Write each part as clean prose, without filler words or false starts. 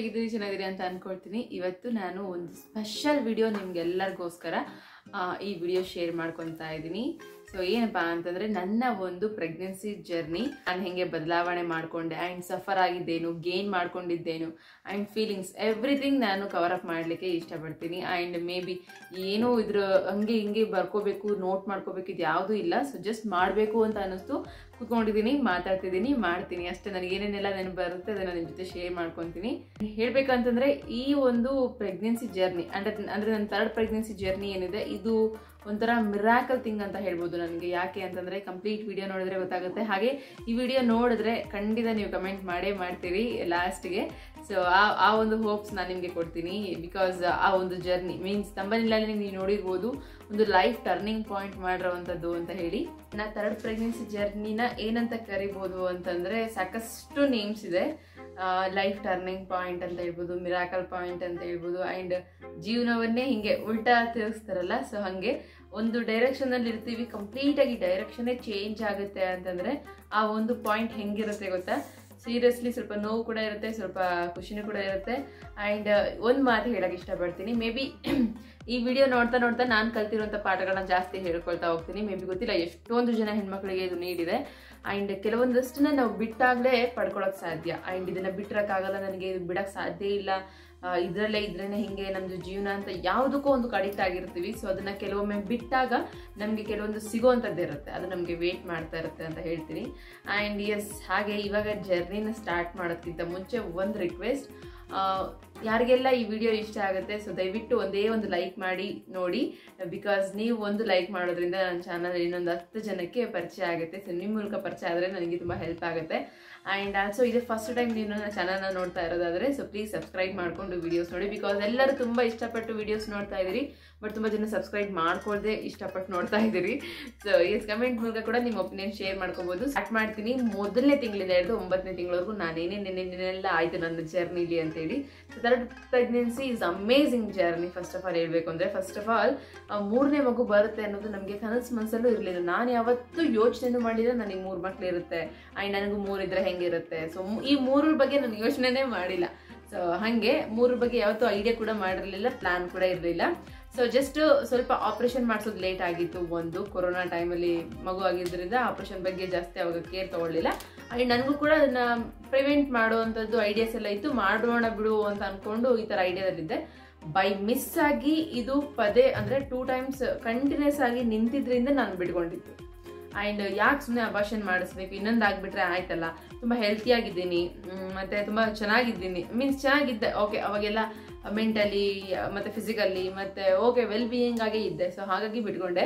ಹೇಗಿದ್ದೀರಿ ಚೆನ್ನಾಗಿದ್ದೀರಿ ಅಂತ ಅನ್ಕೊಳ್ತೀನಿ. ಇವತ್ತು ನಾನು ಒಂದು ಸ್ಪೆಷಲ್ ವಿಡಿಯೋ ನಿಮ್ಗೆಲ್ಲರಿಗೋಸ್ಕರ ಈ ವಿಡಿಯೋ ಶೇರ್ ಮಾಡ್ಕೊತಾ ಇದ್ದೀನಿ. ಸೊ ಏನಪ್ಪಾ ಅಂತಂದ್ರೆ ನನ್ನ ಒಂದು ಪ್ರೆಗ್ನೆನ್ಸಿ ಜರ್ನಿ ನಾನು ಹೆಂಗೆ ಬದಲಾವಣೆ ಮಾಡ್ಕೊಂಡೆ ಆ್ಯಂಡ್ ಸಫರ್ ಆಗಿದ್ದೇನು, ಗೇನ್ ಮಾಡ್ಕೊಂಡಿದ್ದೇನು ಆ್ಯಂಡ್ ಫೀಲಿಂಗ್ಸ್ ಎವ್ರಿಥಿಂಗ್ ನಾನು ಕವರ್ ಅಪ್ ಮಾಡಲಿಕ್ಕೆ ಇಷ್ಟಪಡ್ತೀನಿ. ಆ್ಯಂಡ್ ಮೇ ಬಿ ಏನೋ ಇದ್ರ ಹಂಗೆ ಹಿಂಗೆ ಬರ್ಕೋಬೇಕು, ನೋಟ್ ಮಾಡ್ಕೋಬೇಕು, ಇದು ಯಾವುದೂ ಇಲ್ಲ. ಸೊ ಜಸ್ಟ್ ಮಾಡಬೇಕು ಅಂತ ಅನ್ನಿಸ್ತು, ಕೂತ್ಕೊಂಡಿದ್ದೀನಿ, ಮಾತಾಡ್ತಿದ್ದೀನಿ, ಮಾಡ್ತೀನಿ ಅಷ್ಟೇ. ನನಗೆ ಏನೇನೆಲ್ಲ ನೆನಪು ಬರುತ್ತೆ ಅದನ್ನು ನಿಮ್ಮ ಜೊತೆ ಶೇರ್ ಮಾಡ್ಕೊತೀನಿ. ಹೇಳ್ಬೇಕಂತಂದ್ರೆ ಈ ಒಂದು ಪ್ರೆಗ್ನೆನ್ಸಿ ಜರ್ನಿ ಅಂದ್ರೆ ನನ್ನ ಥರ್ಡ್ ಪ್ರೆಗ್ನೆನ್ಸಿ ಜರ್ನಿ ಏನಿದೆ ಇದು ಒಂಥರ ಮಿರಾಕಲ್ ಥಿಂಗ್ ಅಂತ ಹೇಳ್ಬೋದು ನನಗೆ. ಯಾಕೆ ಅಂತಂದ್ರೆ ಕಂಪ್ಲೀಟ್ ವಿಡಿಯೋ ನೋಡಿದ್ರೆ ಗೊತ್ತಾಗುತ್ತೆ. ಹಾಗೆ ಈ ವಿಡಿಯೋ ನೋಡಿದ್ರೆ ಖಂಡಿತ ನೀವು ಕಮೆಂಟ್ ಮಾಡೇ ಮಾಡ್ತೀರಿ ಲಾಸ್ಟ್ಗೆ. ಸೊ ಆ ಒಂದು ಹೋಪ್ಸ್ ನಾನು ನಿಮಗೆ ಕೊಡ್ತೀನಿ. ಬಿಕಾಸ್ ಆ ಒಂದು ಜರ್ನಿ ಮೀನ್ಸ್ ತಂಬನಿಲ್ಲಲ್ಲಿ ನೀವು ನೋಡಿರ್ಬೋದು ಒಂದು ಲೈಫ್ ಟರ್ನಿಂಗ್ ಪಾಯಿಂಟ್ ಮಾಡಿರೋವಂಥದ್ದು ಅಂತ ಹೇಳಿ. ನಾ ಥರ್ಡ್ ಪ್ರೆಗ್ನೆನ್ಸಿ ಜರ್ನಿನ ಏನಂತ ಕರಿಬೋದು ಅಂತಂದ್ರೆ ಸಾಕಷ್ಟು ನೇಮ್ಸ್ ಇದೆ. ಲೈಫ್ ಟರ್ನಿಂಗ್ ಪಾಯಿಂಟ್ ಅಂತ ಹೇಳ್ಬೋದು, ಮಿರಾಕಲ್ ಪಾಯಿಂಟ್ ಅಂತ ಹೇಳ್ಬೋದು, ಆ್ಯಂಡ್ ಜೀವನವನ್ನೇ ಹಿಂಗೆ ಉಲ್ಟಾ ತಿರುಗಿಸ್ತಾರಲ್ಲ, ಸೊ ಹಾಗೆ ಒಂದು ಡೈರೆಕ್ಷನಲ್ಲಿ ಇರ್ತೀವಿ, ಕಂಪ್ಲೀಟಾಗಿ ಡೈರೆಕ್ಷನ್ನೇ ಚೇಂಜ್ ಆಗುತ್ತೆ ಅಂತಂದರೆ ಆ ಒಂದು ಪಾಯಿಂಟ್ ಹೆಂಗಿರುತ್ತೆ ಗೊತ್ತಾ? ಸೀರಿಯಸ್ಲಿ ಸ್ವಲ್ಪ ನೋವು ಕೂಡ ಇರುತ್ತೆ, ಸ್ವಲ್ಪ ಖುಷಿನೂ ಕೂಡ ಇರುತ್ತೆ. ಆ್ಯಂಡ್ ಒಂದು ಮಾತು ಹೇಳಕ್ಕೆ ಇಷ್ಟಪಡ್ತೀನಿ. ಮೇ ಬಿ ಈ ವಿಡಿಯೋ ನೋಡ್ತಾ ನೋಡ್ತಾ ನಾನು ಕಲ್ತಿರುವಂಥ ಪಾಠಗಳನ್ನ ಜಾಸ್ತಿ ಹೇಳ್ಕೊಳ್ತಾ ಹೋಗ್ತೀನಿ. ಮೇ ಬಿ ಗೊತ್ತಿಲ್ಲ ಎಷ್ಟೊಂದು ಜನ ಹೆಣ್ಮಕ್ಳಿಗೆ ಇದು ನೀಡಿದೆ. ಆ್ಯಂಡ್ ಕೆಲವೊಂದಷ್ಟನ್ನ ನಾವು ಬಿಟ್ಟಾಗಲೇ ಪಡ್ಕೊಳಕ್ಕೆ ಸಾಧ್ಯ. ಆ್ಯಂಡ್ ಇದನ್ನು ಬಿಟ್ಟಿರೋಕ್ಕಾಗಲ್ಲ, ನನಗೆ ಇದು ಬಿಡೋಕ್ಕೆ ಸಾಧ್ಯ ಇಲ್ಲ, ಇದರಲ್ಲೇ ಇದ್ರೇನೆ ಹಿಂಗೆ ನಮ್ಮದು ಜೀವನ ಅಂತ ಯಾವುದಕ್ಕೂ ಒಂದು ಅಡಿಕ್ಟ್ ಆಗಿರ್ತೀವಿ. ಸೊ ಅದನ್ನು ಕೆಲವೊಮ್ಮೆ ಬಿಟ್ಟಾಗ ನಮಗೆ ಕೆಲವೊಂದು ಸಿಗೋವಂಥದ್ದು ಇರುತ್ತೆ, ಅದು ನಮಗೆ ವೇಟ್ ಮಾಡ್ತಾ ಇರುತ್ತೆ ಅಂತ ಹೇಳ್ತೀನಿ. ಆ್ಯಂಡ್ ಎಸ್, ಹಾಗೆ ಇವಾಗ ಜರ್ನಿನ ಸ್ಟಾರ್ಟ್ ಮಾಡೋದಕ್ಕಿಂತ ಮುಂಚೆ ಒಂದು ರಿಕ್ವೆಸ್ಟ್, ಯಾರಿಗೆಲ್ಲ ಈ ವಿಡಿಯೋ ಇಷ್ಟ ಆಗುತ್ತೆ ಸೊ ದಯವಿಟ್ಟು ಒಂದೇ ಒಂದು ಲೈಕ್ ಮಾಡಿ ನೋಡಿ. ಬಿಕಾಸ್ ನೀವು ಒಂದು ಲೈಕ್ ಮಾಡೋದ್ರಿಂದ ನನ್ನ ಚಾನಲ್ ಇನ್ನೊಂದು 10 ಜನಕ್ಕೆ ಪರಿಚಯ ಆಗುತ್ತೆ. ಸೊ ನಿಮ್ಮ ಮೂಲಕ ಪರಿಚಯ ಆದರೆ ನನಗೆ ತುಂಬ ಹೆಲ್ಪ್ ಆಗುತ್ತೆ. ಆ್ಯಂಡ್ ಆಲ್ಸೋ ಇದೇ ಫಸ್ಟ್ ಟೈಮ್ ನೀವು ನನ್ನ ಚಾನಲ್ನ ನೋಡ್ತಾ ಇರೋದಾದರೆ ಸೊ ಪ್ಲೀಸ್ ಸಬ್ಸ್ಕ್ರೈಬ್ ಮಾಡಿಕೊಂಡು ವಿಡಿಯೋಸ್ ನೋಡಿ. ಬಿಕಾಸ್ ಎಲ್ಲರೂ ತುಂಬ ಇಷ್ಟಪಟ್ಟು ವಿಡಿಯೋಸ್ ನೋಡ್ತಾ ಇದ್ದೀರಿ, ಬಟ್ ತುಂಬ ಜನ ಸಬ್ಸ್ಕ್ರೈಬ್ ಮಾಡ್ಕೊಳ್ಳದೆ ಇಷ್ಟಪಟ್ಟು ನೋಡ್ತಾ ಇದ್ದೀರಿ. ಸೊ ಎಸ್, ಕಮೆಂಟ್ ಮೂಲಕ ಕೂಡ ನಿಮ್ಮ ಒಪಿನಿಯನ್ ಶೇರ್ ಮಾಡ್ಕೋಬೋದು. ಸ್ಟಾರ್ಟ್ ಮಾಡ್ತೀನಿ. ಮೊದಲನೇ ತಿಂಗಳಿಂದ ಹಿಡಿದು 9ನೇ ತಿಂಗಳವರೆಗೂ ನಾನೇನೇನೆಲ್ಲ ಆಯಿತು ನನ್ನ ಜರ್ನಿಲಿ ಅಂತೇಳಿ. So third pregnancy is amazing journey. First of all ಹೇಳಬೇಕು ಅಂದರೆ, ಫಸ್ಟ್ ಆಫ್ ಆಲ್ 3ನೇ ಮಗು ಬರುತ್ತೆ ಅನ್ನೋದು ನಮಗೆ ಕನಸು ಮನಸ್ಸಲ್ಲೂ ಇರಲಿಲ್ಲ. ನಾನು ಯಾವತ್ತೂ ಯೋಚನೆನೂ ಮಾಡಿಲ್ಲ ನನಗೆ 3 ಮಕ್ಳು ಇರುತ್ತೆ ಆ್ಯಂಡ್ ನನಗೂ 3 ಇದ್ರೆ ಹೆಂಗಿರುತ್ತೆ. ಸೊ ಈ 3 ಬಗ್ಗೆ ನಾನು ಯೋಚನೆನೇ ಮಾಡಿಲ್ಲ. ಸೊ ಹಾಗೆ 3 ಬಗ್ಗೆ ಯಾವತ್ತೂ ಐಡಿಯಾ ಕೂಡ ಮಾಡಿರಲಿಲ್ಲ, ಪ್ಲಾನ್ ಕೂಡ ಇರಲಿಲ್ಲ. ಸೊ ಜಸ್ಟ್ ಸ್ವಲ್ಪ ಆಪ್ರೇಷನ್ ಮಾಡಿಸೋದು ಲೇಟ್ ಆಗಿತ್ತು. ಒಂದು ಕೊರೋನಾ ಟೈಮಲ್ಲಿ ಮಗು ಆಗಿದ್ದರಿಂದ ಆಪ್ರೇಷನ್ ಬಗ್ಗೆ ಜಾಸ್ತಿ ಅವಾಗ ಕೇರ್ ತೊಗೊಳ್ಳಿಲ್ಲ. ಆ್ಯಂಡ್ ನನಗೂ ಕೂಡ ಅದನ್ನು ಪ್ರಿವೆಂಟ್ ಮಾಡುವಂಥದ್ದು ಐಡಿಯಾಸ್ ಎಲ್ಲ ಇತ್ತು, ಮಾಡೋಣ ಬಿಡು ಅಂತ ಅಂದ್ಕೊಂಡು ಈ ಥರ ಐಡಿಯಾದಲ್ಲಿದ್ದೆ. ಬೈ ಮಿಸ್ ಆಗಿ ಇದು ಪದೇ ಅಂದರೆ 2 ಟೈಮ್ಸ್ ಕಂಟಿನ್ಯೂಸ್ ಆಗಿ ನಿಂತಿದ್ರಿಂದ ನಾನು ಬಿಟ್ಕೊಂಡಿದ್ದು. ಆ್ಯಂಡ್ ಯಾಕೆ ಸುಮ್ಮನೆ ಅಬಾರ್ಷನ್ ಮಾಡಿಸ್ಬೇಕು, ಇನ್ನೊಂದು ಆಗಿಬಿಟ್ರೆ ಆಯ್ತಲ್ಲ, ತುಂಬ ಹೆಲ್ತಿಯಾಗಿದ್ದೀನಿ ಮತ್ತು ತುಂಬ ಚೆನ್ನಾಗಿದ್ದೀನಿ, ಮೀನ್ಸ್ ಚೆನ್ನಾಗಿದ್ದೆ. ಓಕೆ, ಅವಾಗೆಲ್ಲ ಮೆಂಟಲಿ ಮತ್ತು ಫಿಸಿಕಲಿ ಮತ್ತು ಓಕೆ ವೆಲ್ ಬೀಯಿಂಗ್ ಆಗೇ ಇದ್ದೆ. ಸೊ ಹಾಗಾಗಿ ಬಿಟ್ಕೊಂಡೆ.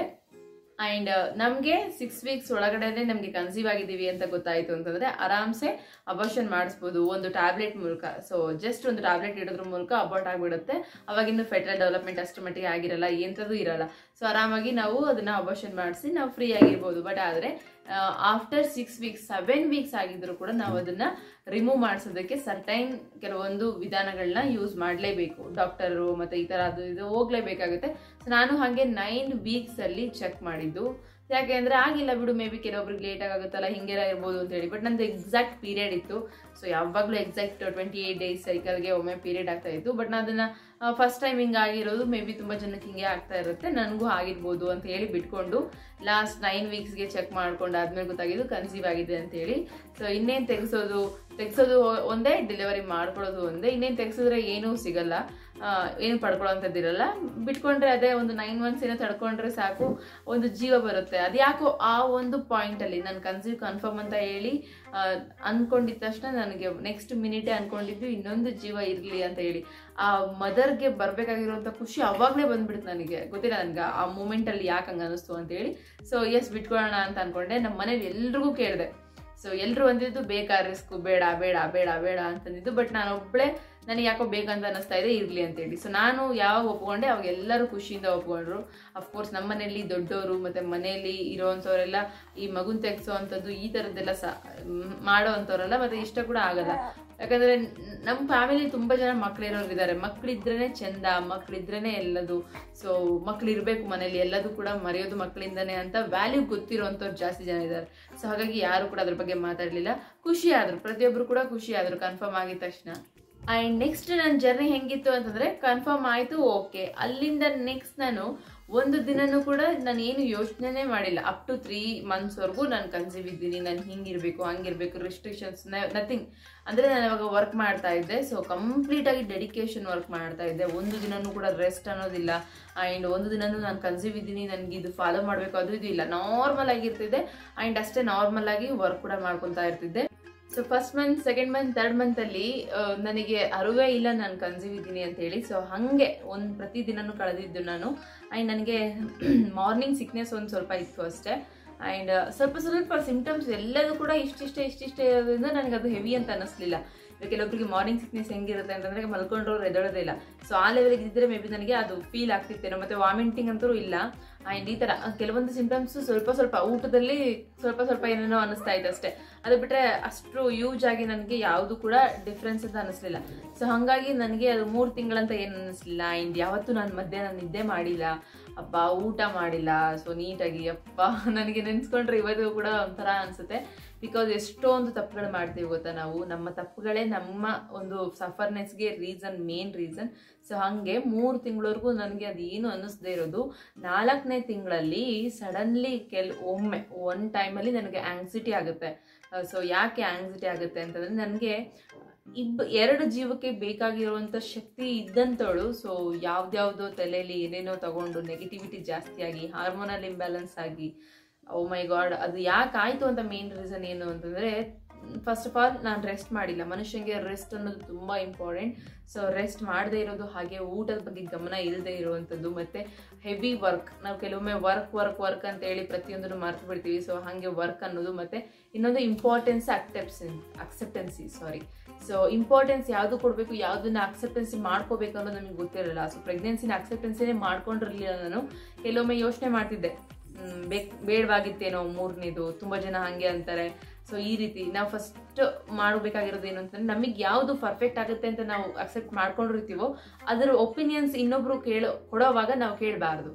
ಆ್ಯಂಡ್ ನಮಗೆ 6 ವೀಕ್ಸ್ ಒಳಗಡೆ ನಮಗೆ ಕನ್ಸೀವ್ ಆಗಿದ್ದೀವಿ ಅಂತ ಗೊತ್ತಾಯಿತು ಅಂತಂದರೆ ಆರಾಮ್ಸೆ ಅಬಾರ್ಷನ್ ಮಾಡಿಸ್ಬೋದು ಒಂದು ಟ್ಯಾಬ್ಲೆಟ್ ಮೂಲಕ. ಸೊ ಜಸ್ಟ್ ಒಂದು ಟ್ಯಾಬ್ಲೆಟ್ ಇಡೋದ್ರ ಮೂಲಕ ಅಬಾರ್ಟ್ ಆಗಿಬಿಡುತ್ತೆ. ಅವಾಗಿನ್ನು ಫೆಟಲ್ ಡೆವಲಪ್ಮೆಂಟ್ ಅಷ್ಟು ಮಟ್ಟಿಗೆ ಆಗಿರಲ್ಲ, ಎಂಥದ್ದು ಇರಲ್ಲ. ಸೊ ಆರಾಮಾಗಿ ನಾವು ಅದನ್ನು ಅಬಾರ್ಷನ್ ಮಾಡಿಸಿ ನಾವು ಫ್ರೀ ಆಗಿರ್ಬೋದು. ಬಟ್ ಆದರೆ ಆಫ್ಟರ್ 6 ವೀಕ್ಸ್ 7 ವೀಕ್ಸ್ ಆಗಿದ್ರು ಕೂಡ ನಾವು ಅದನ್ನು ರಿಮೂವ್ ಮಾಡಿಸೋದಕ್ಕೆ ಸರ್ಟೈನ್ ಕೆಲವೊಂದು ವಿಧಾನಗಳನ್ನ ಯೂಸ್ ಮಾಡಲೇಬೇಕು. ಡಾಕ್ಟರು ಮತ್ತು ಈ ಥರ ಅದು ಇದು ಹೋಗಲೇಬೇಕಾಗುತ್ತೆ. ಸೊ ನಾನು ಹಾಗೆ 9 ವೀಕ್ಸಲ್ಲಿ ಚೆಕ್ ಮಾಡಿದ್ದು. ಯಾಕೆ ಅಂದರೆ ಆಗಿಲ್ಲ ಬಿಡು, ಮೇ ಬಿ ಕೆಲವೊಬ್ರಿಗೆ ಲೇಟಾಗಿ ಆಗುತ್ತಲ್ಲ, ಹಿಂಗೆಲ್ಲ ಇರ್ಬೋದು ಅಂತೇಳಿ. ಬಟ್ ನಂದು ಎಕ್ಸಾಕ್ಟ್ ಪೀರಿಯಡ್ ಇತ್ತು. ಸೊ ಯಾವಾಗಲೂ ಎಕ್ಸಾಕ್ಟ್ 28 ಡೇಸ್ ಸೈಕಲ್ಗೆ ಒಮ್ಮೆ ಪೀರಿಯಡ್ ಆಗ್ತಾ ಇತ್ತು. ಬಟ್ ನಾನು ಅದನ್ನು ಫಸ್ಟ್ ಟೈಮ್ ಹಿಂಗೆ ಆಗಿರೋದು, ಮೇ ಬಿ ತುಂಬ ಜನಕ್ಕೆ ಹಿಂಗೆ ಆಗ್ತಾ ಇರುತ್ತೆ, ನನಗೂ ಆಗಿರ್ಬೋದು ಅಂತ ಹೇಳಿ ಬಿಟ್ಕೊಂಡು ಲಾಸ್ಟ್ 9 ವೀಕ್ಸ್ಗೆ ಚೆಕ್ ಮಾಡ್ಕೊಂಡು ಆದ್ಮೇಲೆ ಗೊತ್ತಾಗಿದ್ದು ಕನ್ಸೀವ್ ಆಗಿದೆ ಅಂತೇಳಿ. ಸೊ ಇನ್ನೇನು ತೆಗೆಸೋದು ಒಂದೇ, ಡೆಲಿವರಿ ಮಾಡ್ಕೊಳ್ಳೋದು ಒಂದೇ. ಇನ್ನೇನು ತೆಗೆಸಿದ್ರೆ ಏನೂ ಸಿಗಲ್ಲ, ಏನು ಪಡ್ಕೊಳ್ಳೋಂಥದ್ದಿರಲ್ಲ. ಬಿಟ್ಕೊಂಡ್ರೆ ಅದೇ ಒಂದು 9 ಮಂತ್ಸ್ ಏನೋ ತಡ್ಕೊಂಡ್ರೆ ಸಾಕು, ಒಂದು ಜೀವ ಬರುತ್ತೆ. ಅದು ಯಾಕೋ ಆ ಒಂದು ಪಾಯಿಂಟಲ್ಲಿ ನಾನು ಕನ್ಸೀವ್ ಕನ್ಫರ್ಮ್ ಅಂತ ಹೇಳಿ ಅಂದ್ಕೊಂಡಿದ್ದ ತಕ್ಷಣ ನನಗೆ ನೆಕ್ಸ್ಟ್ ಮಿನಿಟೇ ಅಂದ್ಕೊಂಡಿದ್ದು ಇನ್ನೊಂದು ಜೀವ ಇರಲಿ ಅಂತ ಹೇಳಿ. ಆ ಮದರ್ಗೆ ಬರಬೇಕಾಗಿರುವಂಥ ಖುಷಿ ಅವಾಗಲೇ ಬಂದ್ಬಿಡುತ್ತೆ. ನನಗೆ ಗೊತ್ತಿಲ್ಲ ನನಗೆ ಆ ಮೂಮೆಂಟಲ್ಲಿ ಯಾಕೆ ಹಂಗೆ ಅನ್ನಿಸ್ತು ಅಂತೇಳಿ. ಸೊ ಎಸ್, ಬಿಟ್ಕೊಳ್ಳೋಣ ಅಂತ ಅಂದ್ಕೊಂಡೆ. ನಮ್ಮ ಮನೇಲಿ ಎಲ್ರಿಗೂ ಕೇಳಿದೆ. ಸೊ ಎಲ್ಲರೂ ಅಂದಿದ್ದು ಬೇಕಾ ರಿಸ್ಕು, ಬೇಡ ಬೇಡ ಬೇಡ ಬೇಡ ಅಂತಂದಿದ್ದು. ಬಟ್ ನಾನು ಒಬ್ಬಳೇ ನನಗೆ ಯಾಕೋ ಬೇಕಂತ ಅನ್ನಿಸ್ತಾ ಇದೆ, ಇರಲಿ ಅಂತೇಳಿ. ಸೊ ನಾನು ಯಾವಾಗ ಒಪ್ಕೊಂಡೆ ಅವಾಗ ಎಲ್ಲರೂ ಖುಷಿಯಿಂದ ಒಪ್ಕೊಂಡ್ರು. ಅಫ್ಕೋರ್ಸ್ ನಮ್ಮ ಮನೆಯಲ್ಲಿ ದೊಡ್ಡವರು ಮತ್ತು ಮನೆಯಲ್ಲಿ ಇರೋವಂಥವರೆಲ್ಲ ಈ ಮಗುನ ತೆಗೆಸೋ ಅಂಥದ್ದು ಈ ಥರದ್ದೆಲ್ಲ ಮಾಡೋ ಅಂಥವ್ರಲ್ಲ, ಮತ್ತು ಇಷ್ಟ ಕೂಡ ಆಗಲ್ಲ. ಯಾಕಂದರೆ ನಮ್ಮ ಫ್ಯಾಮಿಲಿ ತುಂಬ ಜನ ಮಕ್ಕಳಿರೋರು ಇದ್ದಾರೆ. ಮಕ್ಕಳಿದ್ರೇ ಚೆಂದ, ಮಕ್ಕಳಿದ್ರೇ ಎಲ್ಲದು. ಸೊ ಮಕ್ಕಳಿರಬೇಕು ಮನೇಲಿ, ಎಲ್ಲದೂ ಕೂಡ ಮರೆಯೋದು ಮಕ್ಕಳಿಂದನೇ ಅಂತ ವ್ಯಾಲ್ಯೂ ಗೊತ್ತಿರೋವಂಥವ್ರು ಜಾಸ್ತಿ ಜನ ಇದ್ದಾರೆ. ಸೊ ಹಾಗಾಗಿ ಯಾರು ಕೂಡ ಅದ್ರ ಬಗ್ಗೆ ಮಾತಾಡಲಿಲ್ಲ. ಖುಷಿ ಆದರು, ಪ್ರತಿಯೊಬ್ಬರು ಕೂಡ ಖುಷಿ ಆದರು ಕನ್ಫರ್ಮ್ ಆಗಿದ ತಕ್ಷಣ. ಆ್ಯಂಡ್ ನೆಕ್ಸ್ಟ್ ನನ್ನ ಜರ್ನಿ ಹೆಂಗಿತ್ತು ಅಂತಂದರೆ ಕನ್ಫರ್ಮ್ ಆಯಿತು, ಓಕೆ. ಅಲ್ಲಿಂದ ನೆಕ್ಸ್ಟ್ ನಾನು ಒಂದು ದಿನನೂ ಕೂಡ ನಾನು ಏನು ಯೋಚನೆ ಮಾಡಿಲ್ಲ. ಅಪ್ ಟು 3 monthsವರೆಗೂ ನಾನು ಕನ್ಸೀವ್ ಇದ್ದೀನಿ, ನಾನು ಹಿಂಗಿರಬೇಕು ಹಂಗಿರಬೇಕು, ರಿಸ್ಟ್ರಿಕ್ಷನ್ಸ್ ನಥಿಂಗ್. ಅಂದರೆ ನಾನು ಅವಾಗ ವರ್ಕ್ ಮಾಡ್ತಾ ಇದ್ದೆ. ಸೊ ಕಂಪ್ಲೀಟಾಗಿ ಡೆಡಿಕೇಶನ್ ವರ್ಕ್ ಮಾಡ್ತಾ ಇದ್ದೆ. ಒಂದು ದಿನನೂ ಕೂಡ ರೆಸ್ಟ್ ಅನ್ನೋದಿಲ್ಲ. ಆ್ಯಂಡ್ ಒಂದು ದಿನನೂ ನಾನು ಕನ್ಸೀವ್ ಇದ್ದೀನಿ, ನನಗೆ ಇದು ಫಾಲೋ ಮಾಡಬೇಕು ಅದು ಇದು ಇಲ್ಲ, ನಾರ್ಮಲ್ ಆಗಿರ್ತಿದ್ದೆ. ಆ್ಯಂಡ್ ಅಷ್ಟೇ ನಾರ್ಮಲ್ ಆಗಿ ವರ್ಕ್ ಕೂಡ ಮಾಡ್ಕೊತಾ ಇರ್ತಿದ್ದೆ. So first month, second month, third ಮಂತಲ್ಲಿ ನನಗೆ ಅರಿವೇ ಇಲ್ಲ ನಾನು ಕನ್ಸೀವ್ ಇದ್ದೀನಿ ಅಂತ ಹೇಳಿ. ಸೊ ಹಾಗೆ ಪ್ರತಿದಿನನೂ ಕಳೆದಿದ್ದು ನಾನು. ಆ್ಯಂಡ್ ನನಗೆ ಮಾರ್ನಿಂಗ್ ಸಿಕ್ನೆಸ್ ಒಂದು ಸ್ವಲ್ಪ ಇತ್ತು ಅಷ್ಟೇ. ಆ್ಯಂಡ್ ಸ್ವಲ್ಪ ಸಿಂಪ್ಟಮ್ಸ್ ಎಲ್ಲದೂ ಕೂಡ ಇಷ್ಟಿಷ್ಟೇ ಇರೋದ್ರಿಂದ ನನಗೆ ಅದು ಹೆವಿ ಅಂತ ಅನ್ನಿಸ್ಲಿಲ್ಲ. ಕೆಲವೊಬ್ಬರಿಗೆ ಮಾರ್ನಿಂಗ್ ಸಿಕ್ನೆಸ್ ಹೆಂಗಿರುತ್ತೆ ಅಂತಂದರೆ ಮಲ್ಕೊಂಡ್ರವ್ರು ಎದೋಳೋದೇ ಇಲ್ಲ. ಸೊ ಆ ಲೆವೆಲ್ಗೆ ಇದ್ದರೆ ಮೇ ಬಿ ನನಗೆ ಅದು ಫೀಲ್ ಆಗ್ತಿತ್ತೇನೋ. ಮತ್ತು ವಾಮಿಟಿಂಗ್ ಅಂತೂ ಇಲ್ಲ. ಆ್ಯಂಡ್ ಈ ಥರ ಕೆಲವೊಂದು ಸಿಂಪ್ಟಮ್ಸ್ ಸ್ವಲ್ಪ ಊಟದಲ್ಲಿ ಸ್ವಲ್ಪ ಏನೇನೋ ಅನ್ನಿಸ್ತಾ ಇತ್ತು ಅಷ್ಟೇ. ಅದು ಬಿಟ್ಟರೆ ಅಷ್ಟು ಯೂಜ್ ಆಗಿ ನನಗೆ ಯಾವುದು ಕೂಡ ಡಿಫ್ರೆನ್ಸ್ ಅಂತ ಅನ್ನಿಸ್ಲಿಲ್ಲ. ಸೊ ಹಾಗಾಗಿ ನನಗೆ ಅದು 3 ತಿಂಗಳಂತ ಏನು ಅನ್ನಿಸ್ಲಿಲ್ಲ. ಆ್ಯಂಡ್ ಯಾವತ್ತೂ ನಾನು ಮಧ್ಯಾಹ್ನ ನಿದ್ದೆ ಮಾಡಿಲ್ಲ, ಊಟ ಮಾಡಿಲ್ಲ. ಸೊ ನೀಟಾಗಿ ನನಗೆ ನೆನೆಸ್ಕೊಂಡ್ರೆ ಇವತ್ತು ಕೂಡ ಒಂಥರ ಅನಿಸುತ್ತೆ. ಬಿಕಾಸ್ ಎಷ್ಟೊಂದು ತಪ್ಪುಗಳು ಮಾಡ್ತೀವಿ ಗೊತ್ತಾ ನಾವು. ನಮ್ಮ ತಪ್ಪುಗಳೇ ನಮ್ಮ ಒಂದು ಸಫರ್ನೆಸ್ಗೆ ಮೇನ್ ರೀಸನ್. ಸೊ ಹಾಗೆ 3 ತಿಂಗಳವರೆಗೂ ನನಗೆ ಅದೇನು ಅನ್ನಿಸ್ದೇ ಇರೋದು. 4ನೇ ತಿಂಗಳಲ್ಲಿ ಸಡನ್ಲಿ ಒನ್ ಟೈಮಲ್ಲಿ ನನಗೆ ಆಂಗ್ಸಿಟಿ ಆಗುತ್ತೆ. ಸೊ ಯಾಕೆ ಆಂಗ್ಸಿಟಿ ಆಗುತ್ತೆ ಅಂತಂದರೆ ನನಗೆ 2 ಜೀವಕ್ಕೆ ಬೇಕಾಗಿರುವಂಥ ಶಕ್ತಿ ಇದ್ದಂಥವಳು. ಸೊ ಯಾವ್ದ್ಯಾವುದೋ ತಲೆಯಲ್ಲಿ ಏನೇನೋ ತಗೊಂಡು ನೆಗೆಟಿವಿಟಿ ಜಾಸ್ತಿ ಆಗಿ, ಹಾರ್ಮೋನಲ್ ಇಂಬ್ಯಾಲೆನ್ಸ್ ಆಗಿ, ಓ ಮೈ ಗಾಡ್, ಅದು ಯಾಕಾಯಿತು ಅಂತ ಮೇನ್ ರೀಸನ್ ಏನು ಅಂತಂದರೆ, ಫಸ್ಟ್ ಆಫ್ ಆಲ್ ನಾನು ರೆಸ್ಟ್ ಮಾಡಿಲ್ಲ. ಮನುಷ್ಯನಿಗೆ ರೆಸ್ಟ್ ಅನ್ನೋದು ತುಂಬ ಇಂಪಾರ್ಟೆಂಟ್. ಸೊ ರೆಸ್ಟ್ ಮಾಡದೇ ಇರೋದು, ಹಾಗೆ ಊಟದ ಬಗ್ಗೆ ಗಮನ ಇಲ್ಲದೆ ಇರುವಂಥದ್ದು, ಮತ್ತು ಹೆವಿ ವರ್ಕ್. ನಾವು ಕೆಲವೊಮ್ಮೆ ವರ್ಕ್ ಅಂತೇಳಿ ಪ್ರತಿಯೊಂದನ್ನು ಮರ್ತು ಬಿಡ್ತೀವಿ. ಸೊ ಹಾಗೆ ವರ್ಕ್ ಅನ್ನೋದು, ಮತ್ತು ಇನ್ನೊಂದು ಇಂಪಾರ್ಟೆನ್ಸ್ ಅಕ್ಸೆಪ್ಟೆನ್ಸಿ. ಸೊ ಇಂಪಾರ್ಟೆನ್ಸ್ ಯಾವುದು ಕೊಡಬೇಕು, ಯಾವುದನ್ನ ಅಕ್ಸೆಪ್ಟೆನ್ಸಿ ಮಾಡ್ಕೋಬೇಕು ಅನ್ನೋದು ನಮಗೆ ಗೊತ್ತಿರಲಿಲ್ಲ. ಸೊ ಪ್ರೆಗ್ನೆನ್ಸಿನ ಅಕ್ಸೆಪ್ಟೆನ್ಸಿನೇ ಮಾಡ್ಕೊಂಡಿರಲಿಲ್ಲ ನಾನು. ಕೆಲವೊಮ್ಮೆ ಯೋಚನೆ ಮಾಡ್ತಿದ್ದೆ, ಬೇಡವಾಗಿತ್ತೇನೋ 3ನೇದು. ತುಂಬ ಜನ ಹಾಗೆ ಅಂತಾರೆ. ಸೊ ಈ ರೀತಿ ನಾವು ಫಸ್ಟ್ ಮಾಡಬೇಕಾಗಿರೋದು ಏನು ಅಂತಂದ್ರೆ, ನಮಗೆ ಯಾವುದು ಪರ್ಫೆಕ್ಟ್ ಆಗುತ್ತೆ ಅಂತ ನಾವು ಅಕ್ಸೆಪ್ಟ್ ಮಾಡ್ಕೊಂಡಿರ್ತೀವೋ ಅದರ ಒಪಿನಿಯನ್ಸ್ ಇನ್ನೊಬ್ರು ಕೊಡೋವಾಗ ನಾವು ಕೇಳಬಾರ್ದು.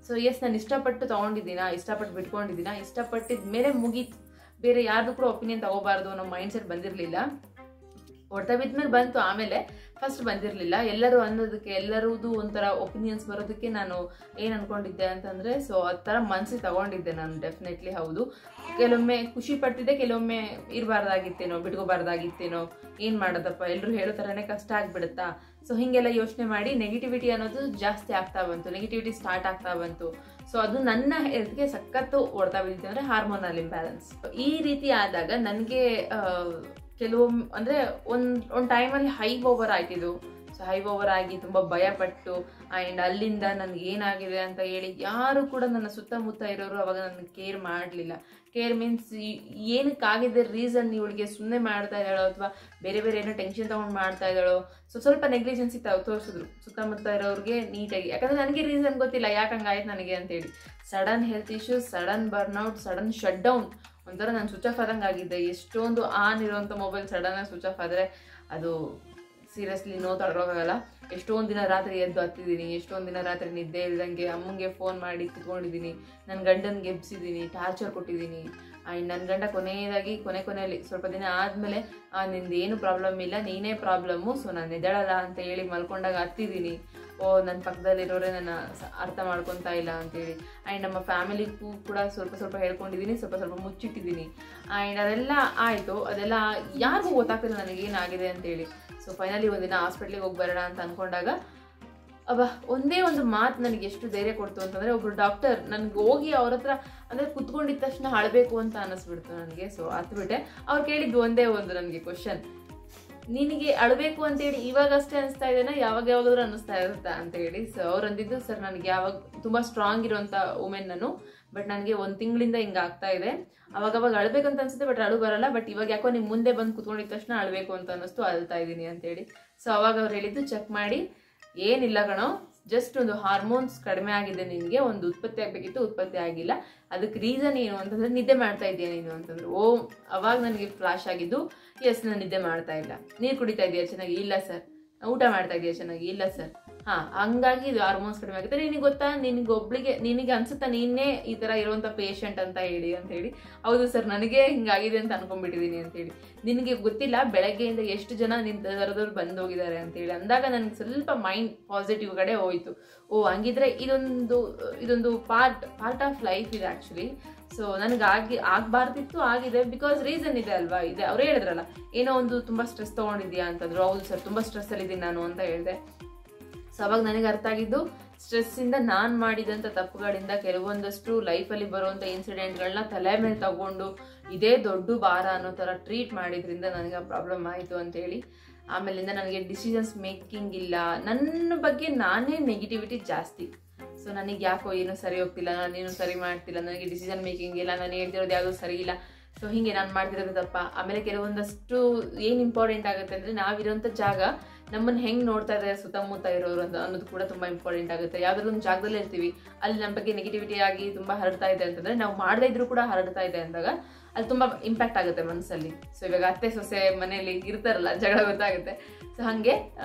ಸೊ ಎಸ್, ನಾನು ಇಷ್ಟಪಟ್ಟು ತೊಗೊಂಡಿದ್ದೀನಾ, ಇಷ್ಟಪಟ್ಟು ಬಿಟ್ಕೊಂಡಿದ್ದೀನಾ, ಇಷ್ಟಪಟ್ಟಿದ ಮೇಲೆ ಮುಗೀತು. ಬೇರೆ ಯಾರ್ದು ಕೂಡ ಒಪಿನಿಯನ್ ತಗೋಬಾರ್ದು ಅನ್ನೋ ಮೈಂಡ್ ಸೆಟ್ ಬಂದಿರಲಿಲ್ಲ. ಹೊಡ್ತಾ ಬಿದ್ಮೇಲೆ ಬಂತು, ಆಮೇಲೆ ಫಸ್ಟ್ ಬಂದಿರಲಿಲ್ಲ. ಎಲ್ಲರದು ಒಂಥರ ಒಪಿನಿಯನ್ಸ್ ಬರೋದಕ್ಕೆ ನಾನು ಏನು ಅನ್ಕೊಂಡಿದ್ದೆ ಅಂತಂದರೆ, ಸೊ ಆ ಥರ ಮನಸ್ಸಿಗೆ ತಗೊಂಡಿದ್ದೆ ನಾನು. ಡೆಫಿನೆಟ್ಲಿ ಹೌದು, ಕೆಲವೊಮ್ಮೆ ಖುಷಿ ಪಡ್ತಿದ್ದೆ, ಕೆಲವೊಮ್ಮೆ ಇರಬಾರ್ದಾಗಿತ್ತೇನೋ, ಬಿಟ್ಕೋಬಾರ್ದಾಗಿತ್ತೇನೋ, ಏನು ಮಾಡೋದಪ್ಪ, ಎಲ್ಲರೂ ಹೇಳೋ ಥರನೇ ಕಷ್ಟ ಆಗಿಬಿಡುತ್ತಾ. ಸೊ ಹೀಗೆಲ್ಲ ಯೋಚನೆ ಮಾಡಿ ನೆಗೆಟಿವಿಟಿ ಅನ್ನೋದು ಜಾಸ್ತಿ ಆಗ್ತಾ ಬಂತು, ನೆಗೆಟಿವಿಟಿ ಸ್ಟಾರ್ಟ್ ಆಗ್ತಾ ಬಂತು. ಸೊ ಅದು ನನ್ನ ಹೆಲ್ತ್ಗೆ ಸಖತ್ತು ಹೊಡ್ತಾ ಬಿದ್ದಿತ್ತು, ಅಂದರೆ ಹಾರ್ಮೋನಲ್ ಇಂಬ್ಯಾಲೆನ್ಸ್. ಈ ರೀತಿ ಆದಾಗ ನನಗೆ ಕೆಲವೊಮ್ಮೆ ಅಂದರೆ ಒಂದು ಟೈಮಲ್ಲಿ ಹೈ ಓವರ್ ಆಯ್ತಿದ್ದು. ಸೊ ಹೈ ಓವರ್ ಆಗಿ ತುಂಬ ಭಯಪಟ್ಟು, ಆ್ಯಂಡ್ ಅಲ್ಲಿಂದ ನನಗೆ ಏನಾಗಿದೆ ಅಂತ ಹೇಳಿ ಯಾರು ಕೂಡ ನನ್ನ ಸುತ್ತಮುತ್ತ ಇರೋರು ಅವಾಗ ನನಗೆ ಕೇರ್ ಮಾಡಲಿಲ್ಲ. ಕೇರ್ ಮೀನ್ಸ್ ಏನಕ್ಕಾಗಿದೆ ರೀಸನ್, ಇವಳಿಗೆ ಸುಮ್ಮನೆ ಮಾಡ್ತಾ ಇದ್ದಾಳೋ ಅಥವಾ ಬೇರೆ ಏನೋ ಟೆನ್ಷನ್ ತೊಗೊಂಡು ಮಾಡ್ತಾ ಇದ್ದಾಳೋ. ಸೊ ಸ್ವಲ್ಪ ನೆಗ್ಲಿಜೆನ್ಸಿ ತೋರಿಸಿದ್ರು ಸುತ್ತಮುತ್ತ ಇರೋರಿಗೆ ನೀಟಾಗಿ. ಯಾಕಂದರೆ ನನಗೆ ರೀಸನ್ ಗೊತ್ತಿಲ್ಲ ಯಾಕೆ ಹಂಗಾಯ್ತು ನನಗೆ ಅಂತೇಳಿ. Sudden health issues, sudden burnout, sudden shut down. ಒಂಥರ ನಾನು ಸ್ವಿಚ್ ಆಫ್ ಆದಂಗೆ ಆಗಿದ್ದೆ. ಎಷ್ಟೊಂದು ಆನ್ ಇರೋಂಥ ಮೊಬೈಲ್ ಸಡನ್ನಾಗಿ ಸ್ವಿಚ್ ಆಫ್ ಆದರೆ ಅದು ಸೀರಿಯಸ್ಲಿ ತಡೆಯೋಕ್ಕಾಗಲ್ಲ. ಎಷ್ಟೊಂದು ದಿನ ರಾತ್ರಿ ಎದ್ದು ಹತ್ತಿದ್ದೀನಿ, ಎಷ್ಟೊಂದು ದಿನ ರಾತ್ರಿ ನಿದ್ದೆ ಇಲ್ದಂಗೆ ಅಮ್ಮಂಗೆ ಫೋನ್ ಮಾಡಿ ಕುತ್ಕೊಂಡಿದ್ದೀನಿ, ನನ್ನ ಗಂಡನಿಗೆ ಎಬ್ಸಿದ್ದೀನಿ, ಟಾರ್ಚರ್ ಕೊಟ್ಟಿದ್ದೀನಿ. ಆ್ಯಂಡ್ ನನ್ನ ಗಂಡ ಕೊನೆಯಲ್ಲಿ ಸ್ವಲ್ಪ ದಿನ ಆದಮೇಲೆ ನಿಂದೇನು ಪ್ರಾಬ್ಲಮ್ ಇಲ್ಲ, ನೀನೇ ಪ್ರಾಬ್ಲಮ್ಮು, ಸೊ ನಾನು ಎದ್ದೇಳಲ್ಲ ಅಂತ ಹೇಳಿ ಮಲ್ಕೊಂಡಾಗ ಹತ್ತಿದ್ದೀನಿ. ನನ್ನ ಪಕ್ಕದಲ್ಲಿರೋರೇ ನನ್ನ ಅರ್ಥ ಮಾಡ್ಕೊತಾ ಇಲ್ಲ ಅಂತೇಳಿ. ಆ್ಯಂಡ್ ನಮ್ಮ ಫ್ಯಾಮಿಲಿಗೂ ಕೂಡ ಸ್ವಲ್ಪ ಹೇಳ್ಕೊಂಡಿದ್ದೀನಿ, ಸ್ವಲ್ಪ ಮುಚ್ಚಿಟ್ಟಿದ್ದೀನಿ. ಆ್ಯಂಡ್ ಅದೆಲ್ಲ ಆಯಿತು. ಅದೆಲ್ಲ ಯಾರಿಗೂ ಗೊತ್ತಾಗ್ತಿಲ್ಲ ನನಗೇನಾಗಿದೆ ಅಂತೇಳಿ. ಸೊ ಫೈನಲಿ ಒಂದಿನ ಹಾಸ್ಪಿಟ್ಲಿಗೆ ಹೋಗಿ ಬರೋಣ ಅಂತ ಅಂದ್ಕೊಂಡಾಗ ಒಂದೇ ಒಂದು ಮಾತು ನನಗೆ ಎಷ್ಟು ಧೈರ್ಯ ಕೊಡ್ತು ಅಂತಂದರೆ, ಒಬ್ಬರು ಡಾಕ್ಟರ್ ನನಗೆ ಹೋಗಿ ಅವ್ರ ಹತ್ರ ಅಂದರೆ ಕುತ್ಕೊಂಡಿದ್ದ ತಕ್ಷಣ ಅಳಬೇಕು ಅಂತ ಅನ್ನಿಸ್ಬಿಡ್ತು ನನಗೆ. ಸೊ ಹತ್ಬಿಟ್ಟೆ. ಅವ್ರು ಕೇಳಿದ್ದು ಒಂದೇ ಒಂದು ನನಗೆ ಕ್ವಶನ್, ನಿನಗೆ ಅಳಬೇಕು ಅಂತೇಳಿ ಇವಾಗಷ್ಟೇ ಅನಿಸ್ತಾ ಇದೆನಾ, ಯಾವಾಗಾದ್ರೂ ಅನ್ನಿಸ್ತಾ ಇರುತ್ತಾ ಅಂತ ಹೇಳಿ. ಸೊ ಅವ್ರು ಅಂದಿದ್ದು, ಸರ್ ನನಗೆ ಯಾವಾಗ ತುಂಬ ಸ್ಟ್ರಾಂಗ್ ಇರೋಂಥ ವುಮೆನ್ ನಾನು, ಬಟ್ ನನಗೆ 1 ತಿಂಗಳಿಂದ ಹಿಂಗೆ ಆಗ್ತಾ ಇದೆ. ಅವಾಗ ಅಳಬೇಕಂತ ಅನ್ಸುತ್ತೆ, ಬಟ್ ಅಳು ಬರಲ್ಲ. ಬಟ್ ಇವಾಗ ಯಾಕೋ ನಿಮ್ಮ ಮುಂದೆ ಬಂದು ಕುತ್ಕೊಂಡಿದ್ದ ತಕ್ಷಣ ಅಳಬೇಕು ಅಂತ ಅನ್ನಿಸ್ತು, ಅಳ್ತಾ ಇದ್ದೀನಿ ಅಂತೇಳಿ. ಸೊ ಅವಾಗ ಅವ್ರು ಹೇಳಿದ್ದು, ಚೆಕ್ ಮಾಡಿ ಏನಿಲ್ಲ ಕಣೋ, ಜಸ್ಟ್ ಒಂದು ಹಾರ್ಮೋನ್ಸ್ ಕಡಿಮೆ ಆಗಿದೆ, ನಿನಗೆ ಒಂದು ಉತ್ಪತ್ತಿ ಆಗಬೇಕಿತ್ತು, ಉತ್ಪತ್ತಿ ಆಗಿಲ್ಲ. ಅದಕ್ಕೆ ರೀಸನ್ ಏನು ಅಂತಂದರೆ ನಿದ್ದೆ ಮಾಡ್ತಾ ಇದೆಯಾ ನೀನು ಅಂತಂದ್ರು. ಅವಾಗ ನನಗೆ ಫ್ಲಾಶ್ ಆಗಿದ್ದು, ಎಸ್ ನಾನು ನಿದ್ದೆ ಮಾಡ್ತಾ ಇಲ್ಲ. ನೀರು ಕುಡಿತಾ ಇದೆಯಾ ಚೆನ್ನಾಗಿ? ಇಲ್ಲ ಸರ್. ಊಟ ಮಾಡ್ತಾ ಇದೆಯಾ ಚೆನ್ನಾಗಿ? ಇಲ್ಲ ಸರ್. ಹಂಗಾಗಿ ಇದು ಹಾರ್ಮೋನ್ಸ್ ಕಡಿಮೆ ಆಗುತ್ತೆ. ನಿನಗೆ ಗೊತ್ತಾ, ನಿನಗೆ ಅನ್ಸುತ್ತಾ ನೀನೇ ಈ ತರ ಇರುವಂತ ಪೇಷಂಟ್ ಅಂತ ಹೇಳಿ. ಹೌದು ಸರ್, ನನಗೆ ಹಿಂಗಾಗಿದೆ ಅಂತ ಅನ್ಕೊಂಡ್ಬಿಟ್ಟಿದೀನಿ ಅಂತ ಹೇಳಿ. ನಿನಗೆ ಗೊತ್ತಿಲ್ಲ ಬೆಳಗ್ಗೆಯಿಂದ ಎಷ್ಟು ಜನ ನಿನ್ ತರದವ್ರು ಬಂದು ಹೋಗಿದ್ದಾರೆ ಅಂತ ಹೇಳಿ ಅಂದಾಗ ನನಗೆ ಸ್ವಲ್ಪ ಮೈಂಡ್ ಪಾಸಿಟಿವ್ ಕಡೆ ಹೋಯ್ತು. ಹಂಗಿದ್ರೆ ಇದೊಂದು ಪಾರ್ಟ್ ಆಫ್ ಲೈಫ್ ಇದೆ ಆಕ್ಚುಲಿ. ಸೊ ನನಗೆ ಆಗ್ಬಾರ್ದಿತ್ತು, ಆಗಿದೆ. ಬಿಕಾಸ್ ರೀಸನ್ ಇದೆ ಅಲ್ವಾ, ಇದೆ. ಅವ್ರು ಹೇಳಿದ್ರಲ್ಲ, ಏನೋ ಒಂದು ತುಂಬಾ ಸ್ಟ್ರೆಸ್ ತಗೊಂಡಿದ್ಯಾ ಅಂತಂದ್ರು. ಹೌದು ಸರ್, ತುಂಬಾ ಸ್ಟ್ರೆಸ್ ಅಲ್ಲಿ ಇದ್ದೀನಿ ನಾನು ಅಂತ ಹೇಳಿದೆ. ಸೊ ಅವಾಗ ನನಗೆ ಅರ್ಥ ಆಗಿದ್ದು, ಸ್ಟ್ರೆಸ್ ಇಂದ ನಾನ್ ಮಾಡಿದಂತ ತಪ್ಪುಗಳಿಂದ ಕೆಲವೊಂದಷ್ಟು ಲೈಫಲ್ಲಿ ಬರುವಂತ ಇನ್ಸಿಡೆಂಟ್ಗಳನ್ನ ತಲೆ ಮೇಲೆ ತಗೊಂಡು ಇದೇ ದೊಡ್ಡ ಭಾರ ಅನ್ನೋ ತರ ಟ್ರೀಟ್ ಮಾಡಿದ್ರಿಂದ ನನಗೆ ಆ ಪ್ರಾಬ್ಲಮ್ ಆಯಿತು ಅಂತ ಹೇಳಿ. ಆಮೇಲಿಂದ ನನಗೆ ಡಿಸಿಷನ್ಸ್ ಮೇಕಿಂಗ್ ಇಲ್ಲ, ನನ್ನ ಬಗ್ಗೆ ನಾನೇ ನೆಗೆಟಿವಿಟಿ ಜಾಸ್ತಿ. ಸೊ ನನಗೆ ಯಾಕೋ ಏನೂ ಸರಿ ಹೋಗ್ತಿಲ್ಲ, ನಾನೇನು ಸರಿ ಮಾಡ್ತಿಲ್ಲ, ನನಗೆ ಡಿಸಿಷನ್ ಮೇಕಿಂಗ್ ಇಲ್ಲ, ನಾನು ಹೇಳ್ತಿರೋದು ಯಾವುದೂ ಸರಿ ಇಲ್ಲ. ಸೊ ಹಿಂಗೆ ನಾನು ಮಾಡ್ತಿರೋದು ತಪ್ಪ. ಆಮೇಲೆ ಕೆಲವೊಂದಷ್ಟು ಏನು ಇಂಪಾರ್ಟೆಂಟ್ ಆಗುತ್ತೆ ಅಂದರೆ, ನಾವಿರೋಂಥ ಜಾಗ ನಮ್ಮನ್ನು ಹೆಂಗೆ ನೋಡ್ತಾ ಇದ್ದಾರೆ ಸುತ್ತಮುತ್ತ ಇರೋರು ಅನ್ನೋದು ಕೂಡ ತುಂಬ ಇಂಪಾರ್ಟೆಂಟ್ ಆಗುತ್ತೆ. ಯಾವುದಾದ್ರು ಒಂದು ಜಾಗದಲ್ಲಿ ಇರ್ತೀವಿ, ಅಲ್ಲಿ ನಮ್ಮ ಬಗ್ಗೆ ನೆಗೆಟಿವಿಟಿ ಆಗಿ ತುಂಬ ಹರಡ್ತಾ ಇದೆ ಅಂತಂದರೆ, ನಾವು ಮಾಡದೇ ಇದ್ರೂ ಕೂಡ ಹರಡ್ತಾ ಇದೆ ಅಂದಾಗ ಅದು ತುಂಬ ಇಂಪ್ಯಾಕ್ಟ್ ಆಗುತ್ತೆ ಮನಸ್ಸಲ್ಲಿ. ಸೊ ಇವಾಗ ಅತ್ತೆ ಸೊಸೆ ಮನೆಯಲ್ಲಿ ಇರ್ತಾರಲ್ಲ, ಜಗಳ ಗೊತ್ತಾಗುತ್ತೆ. ಸೊ ಹಾಗೆ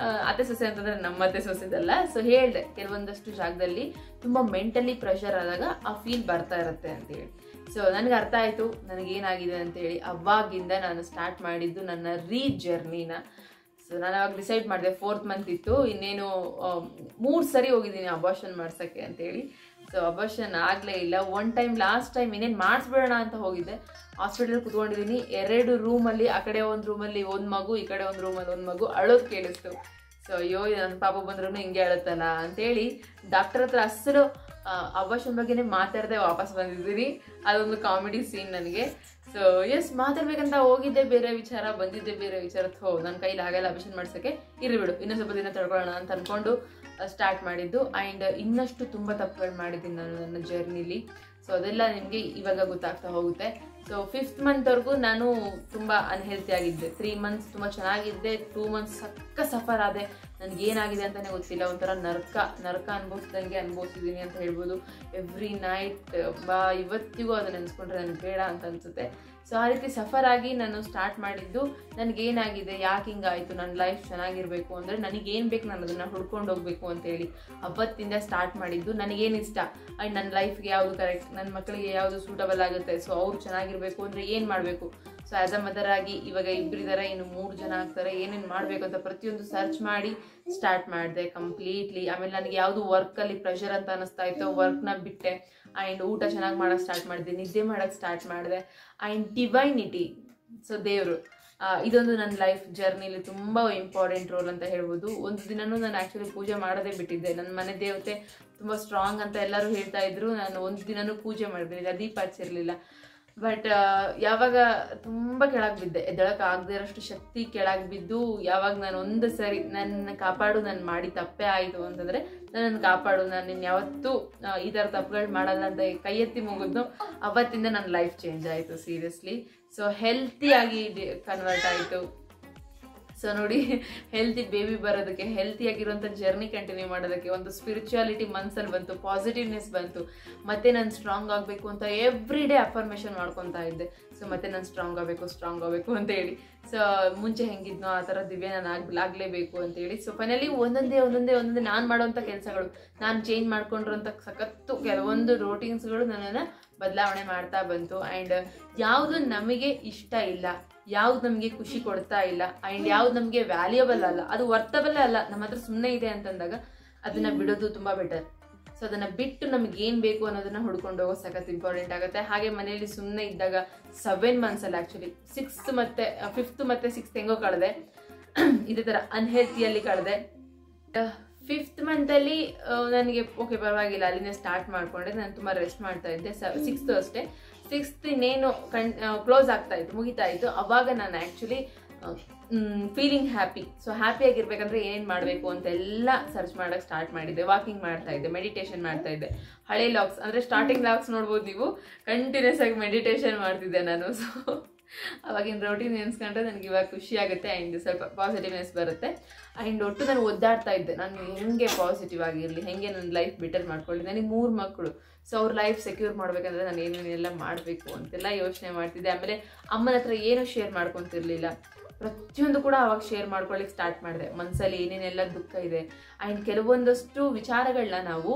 ಅತ್ತೆ ಸೊಸೆ ಅಂತಂದ್ರೆ ನಮ್ಮ ಅತ್ತೆ ಸೊಸೆದಲ್ಲ. ಸೊ ಹೇಳಿದೆ, ಕೆಲವೊಂದಷ್ಟು ಜಾಗದಲ್ಲಿ ತುಂಬ ಮೆಂಟಲಿ ಪ್ರೆಷರ್ ಆದಾಗ ಆ ಫೀಲ್ ಬರ್ತಾ ಇರುತ್ತೆ ಅಂತೇಳಿ. ಸೊ ನನಗೆ ಅರ್ಥ ಆಯಿತು ನನಗೇನಾಗಿದೆ ಅಂತೇಳಿ. ಅವಾಗಿಂದ ನಾನು ಸ್ಟಾರ್ಟ್ ಮಾಡಿದ್ದು ನನ್ನ ಜರ್ನಿನ. ಸೊ ನಾನು ಅವಾಗ ಡಿಸೈಡ್ ಮಾಡಿದೆ, 4th ಮಂತ್ ಇತ್ತು, ಇನ್ನೇನು 3 ಸರಿ ಹೋಗಿದ್ದೀನಿ ಅಬಾರ್ಷನ್ ಮಾಡ್ಸೋಕ್ಕೆ ಅಂತೇಳಿ. ಸೊ ಅಬಾರ್ಷನ್ ಆಗಲೇ ಇಲ್ಲ. ಲಾಸ್ಟ್ ಟೈಮ್ ಇನ್ನೇನು ಮಾಡಿಸ್ಬಿಡೋಣ ಅಂತ ಹೋಗಿದ್ದೆ. ಹಾಸ್ಪಿಟಲ್ ಕುತ್ಕೊಂಡಿದ್ದೀನಿ, 2 ರೂಮಲ್ಲಿ, ಆ ಕಡೆ ಒಂದು ರೂಮಲ್ಲಿ ಒಂದು ಮಗು, ಈ ಕಡೆ ಒಂದು ರೂಮಲ್ಲಿ ಒಂದು ಮಗು ಅಳೋದು ಕೇಳಿಸ್ತು. ಸೊ ಅಯ್ಯೋ, ನನ್ನ ಪಾಪ ಬಂದ್ರೂ ಹಿಂಗೆ ಅಳುತ್ತಲ್ಲ ಅಂತೇಳಿ ಡಾಕ್ಟರ್ ಹತ್ರ ಅಸಲು ಅಬಾರ್ಷನ್ ಬಗ್ಗೆನೇ ಮಾತಾಡದೆ ವಾಪಸ್ ಬಂದಿದ್ದೀನಿ. ಅದೊಂದು ಕಾಮಿಡಿ ಸೀನ್ ನನಗೆ. ಸೊ ಎಸ್, ಮಾತಾಡ್ಬೇಕಂತ ಹೋಗಿದ್ದೆ ಬೇರೆ ವಿಚಾರ, ಬಂದಿದ್ದೆ ಬೇರೆ ವಿಚಾರ. ನನ್ನ ಕೈಲಿ ಆಗಲ್ಲ ಅಬಾರ್ಷನ್ ಮಾಡ್ಸೋಕ್ಕೆ, ಇರ್ಲಿ ಬಿಡು ಇನ್ನೂ ಸ್ವಲ್ಪ ದಿನ ತಡ್ಕೊಳ್ಳೋಣ ಅಂತ ಅಂದ್ಕೊಂಡು ಸ್ಟಾರ್ಟ್ ಮಾಡಿದ್ದು. ಆ್ಯಂಡ್ ಇನ್ನಷ್ಟು ತುಂಬ ತಪ್ಪುಗಳು ಮಾಡಿದ್ದೀನಿ ನಾನು ನನ್ನ ಜರ್ನಿಲಿ. ಸೊ ಅದೆಲ್ಲ ನಿಮಗೆ ಇವಾಗ ಗೊತ್ತಾಗ್ತಾ ಹೋಗುತ್ತೆ. ಸೊ 5th ಮಂತ್ವರೆಗೂ ನಾನು ತುಂಬ ಅನ್ಹೆಲ್ತಿ ಆಗಿದ್ದೆ. 3 ಮಂತ್ಸ್ ತುಂಬ ಚೆನ್ನಾಗಿದ್ದೆ, 2 ಮಂತ್ಸ್ ಸಫರ್ ಆದೆ. ನನಗೇನಾಗಿದೆ ಅಂತಲೇ ಗೊತ್ತಿಲ್ಲ, ಒಂಥರ ನರಕ ಅನುಭವಿಸ್ದಂಗೆ ಅನುಭವಿಸಿದ್ದೀನಿ ಅಂತ ಹೇಳ್ಬೋದು. ಎವ್ರಿ ನೈಟ್ ಇವತ್ತಿಗೂ ಅದನ್ನ ನೆನೆಸ್ಕೊಂಡ್ರೆ ನನಗೆ ಬೇಡ ಅಂತ ಅನಿಸುತ್ತೆ. ಸೊ ಆ ರೀತಿ ಸಫರ್ ಆಗಿ ನಾನು ಸ್ಟಾರ್ಟ್ ಮಾಡಿದ್ದು, ನನಗೇನಾಗಿದೆ, ಯಾಕೆ ಹಿಂಗಾಯಿತು, ನನ್ನ ಲೈಫ್ ಚೆನ್ನಾಗಿರಬೇಕು ಅಂದರೆ ನನಗೇನು ಬೇಕು ನಾನು ಅದನ್ನು ಹುಡ್ಕೊಂಡು ಹೋಗಬೇಕು ಅಂತೇಳಿ ಅವತ್ತಿಂದ ಸ್ಟಾರ್ಟ್ ಮಾಡಿದ್ದು. ನನಗೇನು ಇಷ್ಟ ಆ್ಯಂಡ್ ನನ್ನ ಲೈಫ್ಗೆ ಯಾವುದು ಕರೆಕ್ಟ್, ನನ್ನ ಮಕ್ಕಳಿಗೆ ಯಾವುದು ಸೂಟಬಲ್ ಆಗುತ್ತೆ, ಸೊ ಅವ್ರು ಚೆನ್ನಾಗಿರಬೇಕು ಅಂದರೆ ಏನು ಮಾಡಬೇಕು. ಸೊ ಆ್ಯಸ್ ಅ ಮದರ್ ಆಗಿ ಇವಾಗ 2 ಇದ್ದಾರೆ, ಇನ್ನು 3 ಜನ ಆಗ್ತಾರೆ, ಏನೇನು ಮಾಡಬೇಕು ಅಂತ ಪ್ರತಿಯೊಂದು ಸರ್ಚ್ ಮಾಡಿ ಸ್ಟಾರ್ಟ್ ಮಾಡಿದೆ ಕಂಪ್ಲೀಟ್ಲಿ. ಆಮೇಲೆ ನನಗೆ ಯಾವುದು ವರ್ಕಲ್ಲಿ ಪ್ರೆಷರ್ ಅಂತ ಅನ್ನಿಸ್ತಾ ಇತ್ತು, ವರ್ಕ್ನ ಬಿಟ್ಟೆ. ಆ್ಯಂಡ್ ಊಟ ಚೆನ್ನಾಗಿ ಮಾಡೋಕ್ಕೆ ಸ್ಟಾರ್ಟ್ ಮಾಡಿದೆ, ನಿದ್ದೆ ಮಾಡೋಕ್ಕೆ ಸ್ಟಾರ್ಟ್ ಮಾಡಿದೆ. ಆ್ಯಂಡ್ ಡಿವೈನಿಟಿ, ಸೊ ದೇವರು, ಇದೊಂದು ನನ್ನ ಲೈಫ್ ಜರ್ನಿಲಿ ತುಂಬ ಇಂಪಾರ್ಟೆಂಟ್ ರೋಲ್ ಅಂತ ಹೇಳ್ಬೋದು. ಒಂದು ದಿನನೂ ನಾನು ಆ್ಯಕ್ಚುಲಿ ಪೂಜೆ ಮಾಡೋದೇ ಬಿಟ್ಟಿದ್ದೆ. ನನ್ನ ಮನೆ ದೇವತೆ ತುಂಬ ಸ್ಟ್ರಾಂಗ್ ಅಂತ ಎಲ್ಲರೂ ಹೇಳ್ತಾ ಇದ್ರು. ನಾನು ಒಂದು ದಿನನೂ ಪೂಜೆ ಮಾಡಿದೆ, ದೀಪ ಹಚ್ಚಿರಲಿಲ್ಲ. ಬಟ್ ಯಾವಾಗ ತುಂಬ ಕೆಳಗೆ ಬಿದ್ದೆ, ಎದ್ದಳಕ್ಕೆ ಆಗದೆ ಇರೋಷ್ಟು ಶಕ್ತಿ ಕೆಳಗೆ ಬಿದ್ದು, ಯಾವಾಗ ನಾನು ಒಂದು ಸರಿ ನನ್ನ ಕಾಪಾಡು, ನಾನು ಮಾಡಿ ತಪ್ಪೇ ಆಯಿತು ಅಂತಂದರೆ ನನ್ನನ್ನು ಕಾಪಾಡು, ನಾನು ಇನ್ನು ಯಾವತ್ತೂ ಈ ಥರ ತಪ್ಪುಗಳು ಮಾಡಲ್ಲ ಅಂತ ಕೈ ಎತ್ತಿ ಮುಗಿದ್ನು, ಅವತ್ತಿಂದ ನನ್ನ ಲೈಫ್ ಚೇಂಜ್ ಆಯಿತು ಸೀರಿಯಸ್ಲಿ. ಸೊ ಹೆಲ್ತಿಯಾಗಿ ಕನ್ವರ್ಟ್ ಆಯಿತು. ಸೊ ನೋಡಿ, ಹೆಲ್ತಿ ಬೇಬಿ ಬರೋದಕ್ಕೆ, ಹೆಲ್ತಿಯಾಗಿರುವಂಥ ಜರ್ನಿ ಕಂಟಿನ್ಯೂ ಮಾಡೋದಕ್ಕೆ ಒಂದು ಸ್ಪಿರಿಚುಯಾಲಿಟಿ ಮನ್ಸಲ್ಲಿ ಬಂತು, ಪಾಸಿಟಿವ್ನೆಸ್ ಬಂತು. ಮತ್ತೆ ನಾನು ಸ್ಟ್ರಾಂಗ್ ಆಗಬೇಕು ಅಂತ ಎವ್ರಿ ಡೇ ಅಫರ್ಮೇಷನ್ ಮಾಡ್ಕೊತಾ ಇದ್ದೆ. ಸೊ ಮತ್ತೆ ನಾನು ಸ್ಟ್ರಾಂಗ್ ಆಗಬೇಕು ಅಂತ ಹೇಳಿ. ಸೊ ಮುಂಚೆ ಹೆಂಗಿದ್ನೋ ಆ ಥರ ದಿವ್ಯ ನಾನು ಆಗಲೇಬೇಕು ಅಂತೇಳಿ. ಸೊ ಫೈನಲಿ ಒಂದೊಂದೇ ನಾನು ಮಾಡೋವಂಥ ಕೆಲಸಗಳು, ನಾನು ಚೇಂಜ್ ಮಾಡ್ಕೊಂಡಿರೋಂಥ ಸಖತ್ತು ಕೆಲವೊಂದು ರೋಟೀನ್ಸ್ಗಳು ನನ್ನನ್ನು ಬದಲಾವಣೆ ಮಾಡ್ತಾ ಬಂತು. ಆ್ಯಂಡ್ ಯಾವುದು ನಮಗೆ ಇಷ್ಟ ಇಲ್ಲ, ಯಾವ್ದು ನಮಗೆ ಖುಷಿ ಕೊಡ್ತಾ ಇಲ್ಲ, ಆ್ಯಂಡ್ ಯಾವ್ದು ನಮಗೆ ವ್ಯಾಲ್ಯೂಬಲ್ ಅಲ್ಲ, ಅದು ವರ್ತಬಲ್ ಅಲ್ಲ, ನಮ್ಮ ಹತ್ರ ಸುಮ್ಮನೆ ಇದೆ ಅಂತಂದಾಗ ಅದನ್ನ ಬಿಡೋದು ತುಂಬ ಬೆಟರ್. ಸೊ ಅದನ್ನ ಬಿಟ್ಟು ನಮ್ಗೆ ಏನು ಬೇಕು ಅನ್ನೋದನ್ನ ಹುಡ್ಕೊಂಡು ಹೋಗೋ ಸಖತ್ ಇಂಪಾರ್ಟೆಂಟ್ ಆಗುತ್ತೆ. ಹಾಗೆ ಮನೆಯಲ್ಲಿ ಸುಮ್ಮನೆ ಇದ್ದಾಗ 7 ಮಂತ್ಸಲ್ಲಿ ಆ್ಯಕ್ಚುಲಿ 5th ಮತ್ತು 6th ಹೆಂಗೋ ಕಳೆದೆ, ಇದೇ ಥರ ಅನ್ಹೆಲ್ತಿಯಲ್ಲಿ ಕಳೆದೆ. 5th ಮಂತಲ್ಲಿ ನನಗೆ ಓಕೆ ಪರವಾಗಿಲ್ಲ, ಅಲ್ಲಿಂದ ಸ್ಟಾರ್ಟ್ ಮಾಡಿಕೊಂಡೆ. ನಾನು ತುಂಬ ರೆಸ್ಟ್ ಮಾಡ್ತಾ ಇದ್ದೆ. 6th ಅಷ್ಟೇ. 6th ಇನ್ನೇನು ಕ್ಲೋಸ್ ಆಗ್ತಾ ಇತ್ತು, ಮುಗಿತಾ ಇತ್ತು. ಅವಾಗ ನಾನು ಆ್ಯಕ್ಚುಲಿ ಫೀಲಿಂಗ್ ಹ್ಯಾಪಿ. ಸೊ ಹ್ಯಾಪಿಯಾಗಿರ್ಬೇಕಂದ್ರೆ ಏನೇನು ಮಾಡಬೇಕು ಅಂತೆಲ್ಲ ಸರ್ಚ್ ಮಾಡೋಕ್ಕೆ ಸ್ಟಾರ್ಟ್ ಮಾಡಿದ್ದೆ. ವಾಕಿಂಗ್ ಮಾಡ್ತಾ ಇದ್ದೆ, ಮೆಡಿಟೇಷನ್ ಮಾಡ್ತಾ ಇದ್ದೆ. ಹಳೆ ಲಾಗ್ಸ್ ಅಂದರೆ ಸ್ಟಾರ್ಟಿಂಗ್ ಲಾಗ್ಸ್ ನೋಡ್ಬೋದು ನೀವು, ಕಂಟಿನ್ಯೂಸ್ ಆಗಿ ಮೆಡಿಟೇಷನ್ ಮಾಡ್ತಿದ್ದೆ ನಾನು. ಸೊ ಅವಾಗಿನ ರೋಟೀನ್ ನೆನೆಸ್ಕೊಂಡ್ರೆ ನನಗೆ ಇವಾಗ ಖುಷಿ ಆಗುತ್ತೆ. ಆ್ಯಂಡ್ ಸ್ವಲ್ಪ ಪಾಸಿಟಿವ್ನೆಸ್ ಬರುತ್ತೆ. ಆ್ಯಂಡ್ ಒಟ್ಟು ನಾನು ಒದ್ದಾಡ್ತಾ ಇದ್ದೆ, ನಾನು ಹೆಂಗೆ ಪಾಸಿಟಿವ್ ಆಗಿರಲಿ, ಹೆಂಗೆ ನನ್ನ ಲೈಫ್ ಬೆಟರ್ ಮಾಡ್ಕೊಳ್ಳಿ. ನನಗೆ 3 ಮಕ್ಕಳು. ಸೊ ಅವ್ರ ಲೈಫ್ ಸೆಕ್ಯೂರ್ ಮಾಡಬೇಕಂದ್ರೆ ನಾನು ಏನೇನೆಲ್ಲ ಮಾಡಬೇಕು ಅಂತೆಲ್ಲ ಯೋಚನೆ ಮಾಡ್ತಿದ್ದೆ. ಆಮೇಲೆ ಅಮ್ಮನ ಹತ್ರ ಏನೂ ಶೇರ್ ಮಾಡ್ಕೊತಿರ್ಲಿಲ್ಲ. ಪ್ರತಿಯೊಂದು ಕೂಡ ಅವಾಗ ಶೇರ್ ಮಾಡ್ಕೊಳ್ಳಿಕ್ಕೆ ಸ್ಟಾರ್ಟ್ ಮಾಡಿದೆ. ಮನಸ್ಸಲ್ಲಿ ಏನೇನೆಲ್ಲ ದುಃಖ ಇದೆ ಆ್ಯಂಡ್ ಕೆಲವೊಂದಷ್ಟು ವಿಚಾರಗಳನ್ನ ನಾವು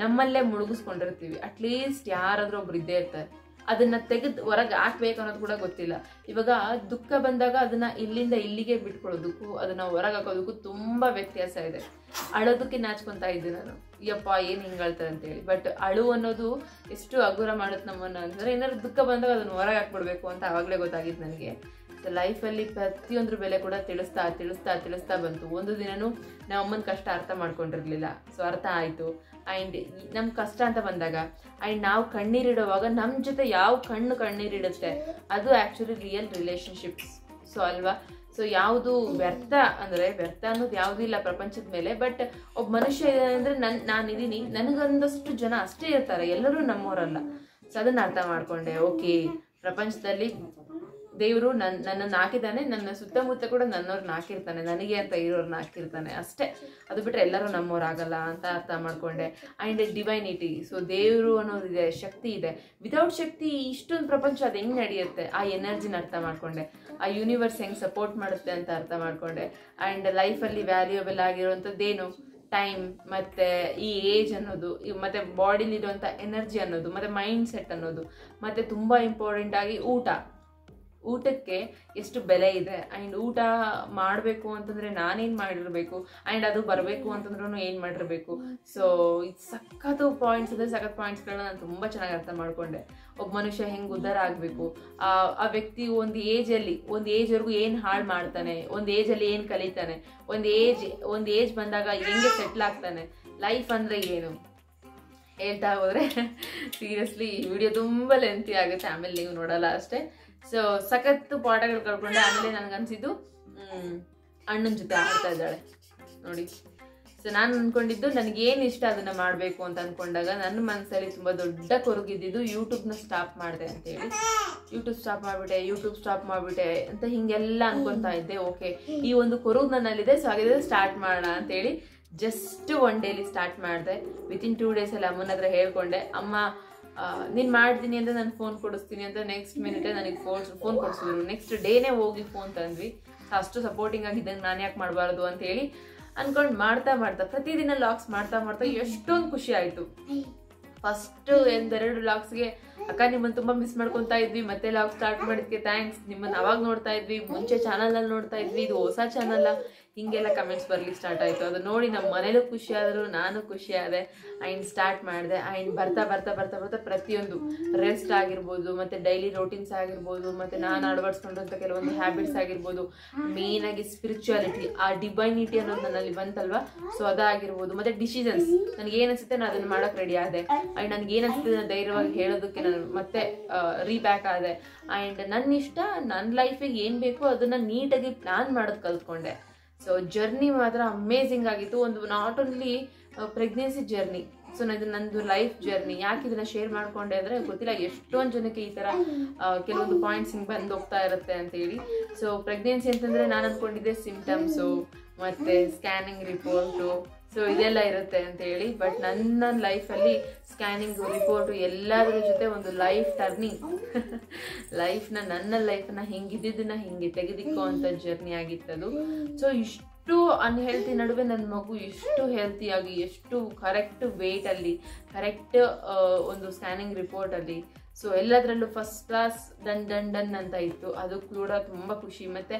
ನಮ್ಮಲ್ಲೇ ಮುಳುಗಿಸ್ಕೊಂಡಿರ್ತೀವಿ. ಅಟ್ಲೀಸ್ಟ್ ಯಾರಾದ್ರೂ ಒಬ್ರು ಇದ್ದೇ ಇರ್ತಾರೆ, ಅದನ್ನ ತೆಗೆದು ಹೊರಗೆ ಹಾಕ್ಬೇಕು ಅನ್ನೋದು ಕೂಡ ಗೊತ್ತಿಲ್ಲ. ಇವಾಗ ದುಃಖ ಬಂದಾಗ ಅದನ್ನ ಇಲ್ಲಿಂದ ಇಲ್ಲಿಗೆ ಬಿಟ್ಕೊಳ್ಳೋದಕ್ಕೂ ಅದನ್ನ ಹೊರಗೆ ಹಾಕೋದಕ್ಕೂ ತುಂಬಾ ವ್ಯತ್ಯಾಸ ಇದೆ. ಅಳೋದಕ್ಕೆ ನಾಚ್ಕೊಂತಾ ಇದ್ದೆ ನಾನು, ಯಪ್ಪ ಏನ್ ಹಿಂಗಳ್ತಾರೆ ಅಂತೇಳಿ. ಬಟ್ ಅಳು ಅನ್ನೋದು ಎಷ್ಟು ಹಗುರ ಮಾಡುತ್ತೆ ನಮ್ಮನ್ನ ಅಂದ್ರೆ, ಏನಾದ್ರು ದುಃಖ ಬಂದಾಗ ಅದನ್ನ ಹೊರಗೆ ಹಾಕ್ಬಿಡ್ಬೇಕು ಅಂತ ಆವಾಗಲೇ ಗೊತ್ತಾಗಿತ್ತು ನನಗೆ. ಲೈಫಲ್ಲಿ ಪ್ರತಿಯೊಂದ್ರ ಬೆಲೆ ಕೂಡ ತಿಳಿಸ್ತಾ ಬಂತು. ಒಂದು ದಿನನೂ ನಮ್ಮ ಅಮ್ಮನ ಕಷ್ಟ ಅರ್ಥ ಮಾಡ್ಕೊಂಡಿರ್ಲಿಲ್ಲ. ಸೊ ಅರ್ಥ ಆಯ್ತು. ಆ್ಯಂಡ್ ನಮ್ ಕಷ್ಟ ಅಂತ ಬಂದಾಗ ಆ್ಯಂಡ್ ನಾವು ಕಣ್ಣೀರಿಡುವಾಗ ನಮ್ಮ ಜೊತೆ ಯಾವ ಕಣ್ಣೀರಿಡುತ್ತೆ ಅದು ಆ್ಯಕ್ಚುಲಿ ರಿಯಲ್ ರಿಲೇಶನ್ಶಿಪ್ಸ್. ಸೊ ಅಲ್ವಾ? ಸೊ ಯಾವುದು ವ್ಯರ್ಥ ಅನ್ನೋದು ಯಾವುದೂ ಇಲ್ಲ ಪ್ರಪಂಚದ ಮೇಲೆ. ಬಟ್ ಒಬ್ಬ ಮನುಷ್ಯ ಇದೆ ಅಂದ್ರೆ ನಾನಿದ್ದೀನಿ, ನನಗೊಂದಷ್ಟು ಜನ ಅಷ್ಟೇ ಇರ್ತಾರೆ, ಎಲ್ಲರೂ ನಮ್ಮವರಲ್ಲ. ಸೊ ಅದನ್ನ ಅರ್ಥ ಮಾಡ್ಕೊಂಡೆ. ಓಕೆ, ಪ್ರಪಂಚದಲ್ಲಿ ದೇವರು ನನ್ನನ್ನು ಹಾಕಿದ್ದಾನೆ, ನನ್ನ ಸುತ್ತಮುತ್ತ ಕೂಡ ನನ್ನವ್ರನ್ನ ಹಾಕಿರ್ತಾನೆ, ನನಗೆ ಅಂತ ಇರೋರ್ನ ಹಾಕಿರ್ತಾನೆ ಅಷ್ಟೇ. ಅದು ಬಿಟ್ಟರೆ ಎಲ್ಲರೂ ನಮ್ಮವ್ರಾಗಲ್ಲ ಅಂತ ಅರ್ಥ ಮಾಡ್ಕೊಂಡೆ. ಆ್ಯಂಡ್ ಡಿವೈನಿಟಿ, ಸೊ ದೇವರು ಅನ್ನೋದಿದೆ, ಶಕ್ತಿ ಇದೆ. ವಿತೌಟ್ ಶಕ್ತಿ ಇಷ್ಟೊಂದು ಪ್ರಪಂಚ ಅದು ಹೆಂಗೆ ನಡೆಯುತ್ತೆ? ಆ ಎನರ್ಜಿನ ಅರ್ಥ ಮಾಡ್ಕೊಂಡೆ. ಆ ಯೂನಿವರ್ಸ್ ಹೆಂಗೆ ಸಪೋರ್ಟ್ ಮಾಡುತ್ತೆ ಅಂತ ಅರ್ಥ ಮಾಡ್ಕೊಂಡೆ. ಆ್ಯಂಡ್ ಲೈಫಲ್ಲಿ ವ್ಯಾಲ್ಯೂಯಬಲ್ ಆಗಿರುವಂಥದ್ದೇನು? ಟೈಮ್, ಮತ್ತೆ ಈ ಏಜ್ ಅನ್ನೋದು, ಮತ್ತೆ ಬಾಡಿಲಿರುವಂಥ ಎನರ್ಜಿ ಅನ್ನೋದು, ಮತ್ತೆ ಮೈಂಡ್ ಸೆಟ್ ಅನ್ನೋದು, ಮತ್ತೆ ತುಂಬ ಇಂಪಾರ್ಟೆಂಟ್ ಆಗಿ ಊಟಕ್ಕೆ ಎಷ್ಟು ಬೆಲೆ ಇದೆ. ಆ್ಯಂಡ್ ಊಟ ಮಾಡಬೇಕು ಅಂತಂದರೆ ನಾನೇನು ಮಾಡಿರಬೇಕು, ಆ್ಯಂಡ್ ಅದು ಬರಬೇಕು ಅಂತಂದ್ರೂ ಏನು ಮಾಡಿರಬೇಕು. ಸೊ ಇದು ಸಖತ್ತು ಪಾಯಿಂಟ್ಸ್ಗಳನ್ನ ನಾನು ತುಂಬ ಚೆನ್ನಾಗಿ ಅರ್ಥ ಮಾಡ್ಕೊಂಡೆ. ಒಬ್ಬ ಮನುಷ್ಯ ಹೆಂಗೆ ಉದ್ಧಾರ ಆಗಬೇಕು, ಆ ವ್ಯಕ್ತಿ ಒಂದು ಏಜ್ವರೆಗೂ ಏನು ಹಾಳು ಮಾಡ್ತಾನೆ, ಒಂದು ಏಜಲ್ಲಿ ಏನು ಕಲಿತಾನೆ, ಒಂದು ಏಜ್ ಬಂದಾಗ ಹೆಂಗೆ ಸೆಟ್ಲ್ ಆಗ್ತಾನೆ, ಲೈಫ್ ಅಂದರೆ ಏನು ಹೇಳ್ತಾ ಹೋದರೆ ಸೀರಿಯಸ್ಲಿ ಈ ವಿಡಿಯೋ ತುಂಬ ಲೆಂತಿ ಆಗುತ್ತೆ, ಆಮೇಲೆ ನೀವು ನೋಡಲ್ಲ ಅಷ್ಟೇ. ಸೊ ಸಖತ್ತು ಪಾಠಗಳು ಕಳ್ಕೊಂಡೆ. ಆಮೇಲೆ ನನಗನ್ಸಿದ್ದು ಅಣ್ಣನ ಜೊತೆ ಆಡ್ತಾ ಇದ್ದಾಳೆ ನೋಡಿ. ಸೊ ನಾನು ಅಂದ್ಕೊಂಡಿದ್ದು ನನಗೇನು ಇಷ್ಟ ಅದನ್ನ ಮಾಡಬೇಕು ಅಂತ ಅಂದ್ಕೊಂಡಾಗ ನನ್ನ ಮನಸ್ಸಲ್ಲಿ ತುಂಬ ದೊಡ್ಡ ಕೊರಗಿದ್ದು ಯೂಟ್ಯೂಬ್ನ ಸ್ಟಾಪ್ ಮಾಡಿದೆ ಅಂತೇಳಿ. ಯೂಟ್ಯೂಬ್ ಸ್ಟಾಪ್ ಮಾಡಿಬಿಟ್ಟೆ ಅಂತ ಹಿಂಗೆಲ್ಲ ಅನ್ಕೊತಾ ಇದ್ದೆ. ಓಕೆ, ಈ ಒಂದು ಕೊರಗು ನನ್ನಲ್ಲಿದೆ, ಸೊ ಹಾಗಿದ್ರೆ ಸ್ಟಾರ್ಟ್ ಮಾಡೋಣ ಅಂತೇಳಿ ಜಸ್ಟ್ 1 ಡೇಲಿ ಸ್ಟಾರ್ಟ್ ಮಾಡಿದೆ. ವಿತಿನ್ 2 ಡೇಸಲ್ಲಿ ಅಮ್ಮನ ಹತ್ರ ಹೇಳ್ಕೊಂಡೆ, ಅಮ್ಮ ನೀನು ಮಾಡ್ತೀನಿ ಅಂತ ನಾನು ಫೋನ್ ಕೊಡಿಸ್ತೀನಿ ಅಂತ. ನೆಕ್ಸ್ಟ್ ಮಿನಿಟೇ ನನಗೆ ಫೋನ್ ಕೊಡಿಸಿದ್ರು. ನೆಕ್ಸ್ಟ್ ಡೇನೇ ಹೋಗಿ ಫೋನ್ ತಂದ್ವಿ. ಅಷ್ಟು ಸಪೋರ್ಟಿಂಗ್ ಆಗಿದ್ದಂಗೆ ನಾನು ಯಾಕೆ ಮಾಡಬಾರ್ದು ಅಂತ ಹೇಳಿ ಅನ್ಕೊಂಡು ಮಾಡ್ತಾ ಪ್ರತಿದಿನ ಲಾಗ್ಸ್ ಮಾಡ್ತಾ ಎಷ್ಟೊಂದು ಖುಷಿ ಆಯಿತು. ಫಸ್ಟ್ 2 ಲಾಗ್ಸ್ಗೆ ಅಕ್ಕ ನಿಮ್ಮನ್ನು ತುಂಬ ಮಿಸ್ ಮಾಡ್ಕೊತಾ ಇದ್ವಿ, ಮತ್ತೆ ಲಾಗ್ ಸ್ಟಾರ್ಟ್ ಮಾಡಿದ್ಕೆ ಥ್ಯಾಂಕ್ಸ್, ನಿಮ್ಮನ್ನು ಅವಾಗ ನೋಡ್ತಾ ಇದ್ವಿ, ಮುಂಚೆ ಚಾನಲಲ್ಲಿ ನೋಡ್ತಾ ಇದ್ವಿ, ಇದು ಹೊಸ ಚಾನಲ್ಲ, ಹಿಂಗೆಲ್ಲ ಕಮೆಂಟ್ಸ್ ಬರ್ಲಿಕ್ಕೆ ಸ್ಟಾರ್ಟ್ ಆಯಿತು. ಅದು ನೋಡಿ ನಮ್ಮ ಮನೇಲೂ ಖುಷಿ ಆದರು, ನಾನು ಖುಷಿ ಆದೆ. ಆ್ಯಂಡ್ ಸ್ಟಾರ್ಟ್ ಮಾಡಿದೆ. ಆ್ಯಂಡ್ ಬರ್ತಾ ಪ್ರತಿಯೊಂದು ರೆಸ್ಟ್ ಆಗಿರ್ಬೋದು, ಮತ್ತು ಡೈಲಿ ರೋಟೀನ್ಸ್ ಆಗಿರ್ಬೋದು, ಮತ್ತು ನಾನು ಅಳವಡಿಸ್ಕೊಂಡಂಥ ಕೆಲವೊಂದು ಹ್ಯಾಬಿಟ್ಸ್ ಆಗಿರ್ಬೋದು, ಮೇಯ್ನಾಗಿ ಸ್ಪಿರಿಚುಯಾಲಿಟಿ, ಆ ಡಿವೈನಿಟಿ ಅನ್ನೋದು ನನ್ನಲ್ಲಿ ಬಂತಲ್ವಾ, ಸೊ ಅದಾಗಿರ್ಬೋದು. ಮತ್ತು ಡಿಸಿಷನ್ಸ್, ನನಗೆ ಏನು ಅನಿಸುತ್ತೆ ನಾನು ಅದನ್ನು ಮಾಡೋಕ್ಕೆ ರೆಡಿ ಆದೆ. ಆ್ಯಂಡ್ ನನಗೆ ಏನು ಅನಿಸುತ್ತೆ ನಾನು ಧೈರ್ಯವಾಗಿ ಹೇಳೋದಕ್ಕೆ ನಾನು ಮತ್ತೆ ರೀಬ್ಯಾಕ್ ಆದೆ. ಆ್ಯಂಡ್ ನನ್ನ ಇಷ್ಟ, ನನ್ನ ಲೈಫಿಗೆ ಏನು ಬೇಕೋ ಅದನ್ನು ನೀಟಾಗಿ ಪ್ಲ್ಯಾನ್ ಮಾಡೋದು ಕಲ್ತ್ಕೊಂಡೆ. ಸೊ ಜರ್ನಿ ಮಾತ್ರ ಅಮೇಝಿಂಗ್ ಆಗಿತ್ತು. ಒಂದು not only pregnancy journey, so ನಂದು ಲೈಫ್ ಜರ್ನಿ. ಯಾಕೆ ಇದನ್ನ ಶೇರ್ ಮಾಡ್ಕೊಂಡೆ ಅಂದರೆ ಗೊತ್ತಿಲ್ಲ ಎಷ್ಟೊಂದು ಜನಕ್ಕೆ ಈ ಥರ ಕೆಲವೊಂದು ಪಾಯಿಂಟ್ಸ್ ಹಿಂಗೆ ಬಂದು ಹೋಗ್ತಾ ಇರುತ್ತೆ ಅಂತೇಳಿ. ಸೊ ಪ್ರೆಗ್ನೆನ್ಸಿ ಅಂತಂದರೆ ನಾನು ಅಂದ್ಕೊಂಡಿದ್ದೆ ಸಿಂಪ್ಟಮ್ಸು ಮತ್ತು ಸ್ಕ್ಯಾನಿಂಗ್ ರಿಪೋರ್ಟು, ಸೊ ಇದೆಲ್ಲ ಇರುತ್ತೆ ಅಂತೇಳಿ. ಬಟ್ ನನ್ನ ಲೈಫಲ್ಲಿ ಸ್ಕ್ಯಾನಿಂಗು ರಿಪೋರ್ಟು ಎಲ್ಲದರ ಜೊತೆ ಒಂದು ಲೈಫ್ ಟರ್ನಿಂಗ್ ನನ್ನ ಲೈಫನ್ನ ಹಿಂಗಿದ್ದನ್ನ ಹಿಂಗೆ ತೆಗೆದಿಕ್ಕೋ ಅಂತ ಜರ್ನಿ ಆಗಿತ್ತದು. ಸೊ ಇಷ್ಟು ಅನ್ಹೆಲ್ತಿ ನಡುವೆ ನನ್ನ ಮಗು ಎಷ್ಟು ಹೆಲ್ತಿಯಾಗಿ, ಎಷ್ಟು ಕರೆಕ್ಟ್ ವೇಟಲ್ಲಿ, ಕರೆಕ್ಟ್ ಒಂದು ಸ್ಕ್ಯಾನಿಂಗ್ ರಿಪೋರ್ಟಲ್ಲಿ, ಸೊ ಎಲ್ಲದರಲ್ಲೂ ಫಸ್ಟ್ ಕ್ಲಾಸ್ ಡನ್ ಅಂತ ಇತ್ತು. ಅದು ಕೂಡ ತುಂಬ ಖುಷಿ. ಮತ್ತು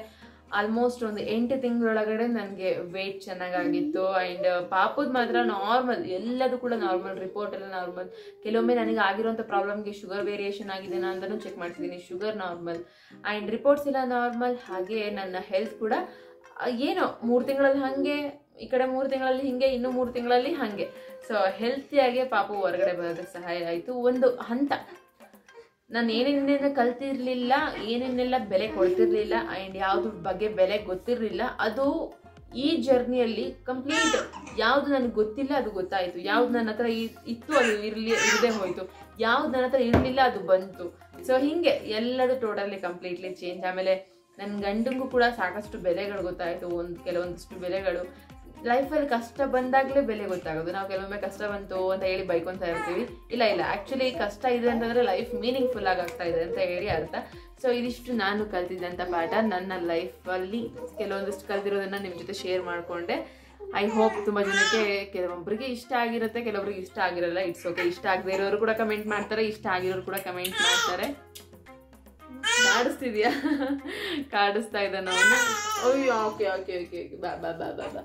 ಆಲ್ಮೋಸ್ಟ್ ಒಂದು 8 ತಿಂಗಳೊಳಗಡೆ ನನಗೆ ವೇಟ್ ಚೆನ್ನಾಗಾಗಿತ್ತು. ಆ್ಯಂಡ್ ಪಾಪದ ಮಾತ್ರ ನಾರ್ಮಲ್, ಎಲ್ಲದು ಕೂಡ ನಾರ್ಮಲ್, ರಿಪೋರ್ಟ್ ಎಲ್ಲ ನಾರ್ಮಲ್. ಕೆಲವೊಮ್ಮೆ ನನಗೆ ಆಗಿರೋಂಥ ಪ್ರಾಬ್ಲಮ್ಗೆ ಶುಗರ್ ವೇರಿಯೇಷನ್ ಆಗಿದೆನಾ ಅಂತಲೂ ಚೆಕ್ ಮಾಡ್ತಿದ್ದೀನಿ, ಶುಗರ್ ನಾರ್ಮಲ್. ಆ್ಯಂಡ್ ರಿಪೋರ್ಟ್ಸ್ ಎಲ್ಲ ನಾರ್ಮಲ್. ಹಾಗೆ ನನ್ನ ಹೆಲ್ತ್ ಕೂಡ ಏನೋ 3 ತಿಂಗಳಲ್ಲಿ ಹಾಗೆ, ಈ ಕಡೆ 3 ತಿಂಗಳಲ್ಲಿ ಹಿಂಗೆ, ಇನ್ನೂ 3 ತಿಂಗಳಲ್ಲಿ ಹಾಗೆ. ಸೊ ಹೆಲ್ತಿಯಾಗೆ ಪಾಪು ಹೊರಗಡೆ ಬರೋದಕ್ಕೆ ಸಹಾಯ ಆಯಿತು. ಒಂದು ಹಂತ ನಾನು ಏನೇನೆಲ್ಲ ಕಲ್ತಿರ್ಲಿಲ್ಲ, ಏನೇನೆಲ್ಲ ಬೆಲೆ ಕೊಡ್ತಿರ್ಲಿಲ್ಲ, ಆ್ಯಂಡ್ ಯಾವ್ದ್ರ ಬಗ್ಗೆ ಬೆಲೆ ಗೊತ್ತಿರಲಿಲ್ಲ, ಅದು ಈ ಜರ್ನಿಯಲ್ಲಿ ಕಂಪ್ಲೀಟ್. ಯಾವುದು ನನಗೆ ಗೊತ್ತಿಲ್ಲ ಅದು ಗೊತ್ತಾಯಿತು, ಯಾವ್ದು ನನ್ನ ಹತ್ರ ಇತ್ತು ಅದು ಇರದೇ ಹೋಯಿತು, ಯಾವ್ದು ನನ್ನ ಹತ್ರ ಇರಲಿಲ್ಲ ಅದು ಬಂತು. ಸೊ ಹೀಗೆ ಎಲ್ಲದು ಟೋಟಲಿ ಕಂಪ್ಲೀಟ್ಲಿ ಚೇಂಜ್. ಆಮೇಲೆ ನನ್ನ ಗಂಡಂಗೂ ಕೂಡ ಸಾಕಷ್ಟು ಬೆಲೆಗಳು ಗೊತ್ತಾಯಿತು, ಕೆಲವೊಂದಷ್ಟು ಬೆಲೆಗಳು. ಲೈಫಲ್ಲಿ ಕಷ್ಟ ಬಂದಾಗಲೇ ಬೆಲೆ ಗೊತ್ತಾಗೋದು. ನಾವು ಕೆಲವೊಮ್ಮೆ ಕಷ್ಟ ಬಂತು ಅಂತ ಹೇಳಿ ಬೈಕೊಂತ ಇರ್ತೀವಿ. ಇಲ್ಲ ಆ್ಯಕ್ಚುಲಿ ಕಷ್ಟ ಇದೆ ಅಂತಂದರೆ ಲೈಫ್ ಮೀನಿಂಗ್ಫುಲ್ ಆಗಿ ಆಗ್ತಾ ಇದೆ ಅಂತ ಹೇಳಿ ಅರ್ಥ. ಸೊ ಇದಿಷ್ಟು ನಾನು ಕಲ್ತಿದ್ದಂಥ ಪಾಠ. ನನ್ನ ಲೈಫಲ್ಲಿ ಕೆಲವೊಂದಿಷ್ಟು ಕಲ್ತಿರೋದನ್ನು ನಿಮ್ಮ ಜೊತೆ ಶೇರ್ ಮಾಡಿಕೊಂಡೆ. ಐ ಹೋಪ್ ತುಂಬ ಜನಕ್ಕೆ ಕೆಲವೊಬ್ಬರಿಗೆ ಇಷ್ಟ ಆಗಿರುತ್ತೆ, ಕೆಲವೊಬ್ರಿಗೆ ಇಷ್ಟ ಆಗಿರಲ್ಲ. It's okay. ಇಷ್ಟ ಆಗದೆ ಇರೋರು ಕೂಡ ಕಮೆಂಟ್ ಮಾಡ್ತಾರೆ, ಇಷ್ಟ ಆಗಿರೋರು ಕೂಡ ಕಮೆಂಟ್ ಮಾಡ್ತಾರೆ. ಕಾಡಿಸ್ತಿದ್ಯಾ? ಕಾಡಿಸ್ತಾ ಇದ್ದಾನ ಅವನು. ಅಯ್ಯೋ ಓಕೆ ಓಕೆ ಓಕೆ ಬಾ ಬಾ ಬಾ ಬಾ ಬಾ.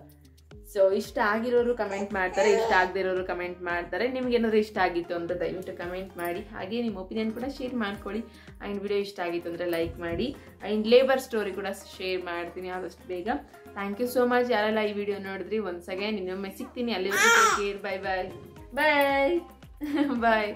ಸೊ ಇಷ್ಟ ಆಗಿರೋರು ಕಮೆಂಟ್ ಮಾಡ್ತಾರೆ, ಇಷ್ಟ ಆಗದೆ ಇರೋರು ಕಮೆಂಟ್ ಮಾಡ್ತಾರೆ. ನಿಮ್ಗೆ ಏನಾದರೂ ಇಷ್ಟ ಆಗಿತ್ತು ಅಂದರೆ ದಯವಿಟ್ಟು ಕಮೆಂಟ್ ಮಾಡಿ. ಹಾಗೆ ನಿಮ್ಮ ಒಪಿನಿಯನ್ ಕೂಡ ಶೇರ್ ಮಾಡ್ಕೊಳ್ಳಿ. ಆ್ಯಂಡ್ ವಿಡಿಯೋ ಇಷ್ಟ ಆಗಿತ್ತು ಅಂದರೆ ಲೈಕ್ ಮಾಡಿ. ಆ್ಯಂಡ್ ಲೇಬರ್ ಸ್ಟೋರಿ ಕೂಡ ಶೇರ್ ಮಾಡ್ತೀನಿ ಆದಷ್ಟು ಬೇಗ. ಥ್ಯಾಂಕ್ ಯು ಸೋ ಮಚ್ ಯಾರೆಲ್ಲ ಈ ವಿಡಿಯೋ ನೋಡಿದ್ರಿ. ಒನ್ಸ್ ಅಗೇನ್ ಇನ್ನೊಮ್ಮೆ ಸಿಗ್ತೀನಿ. ಅಲ್ಲಿ ಕೇರ್. ಬಾಯ್ ಬಾಯ್ ಬಾಯ್ ಬಾಯ್.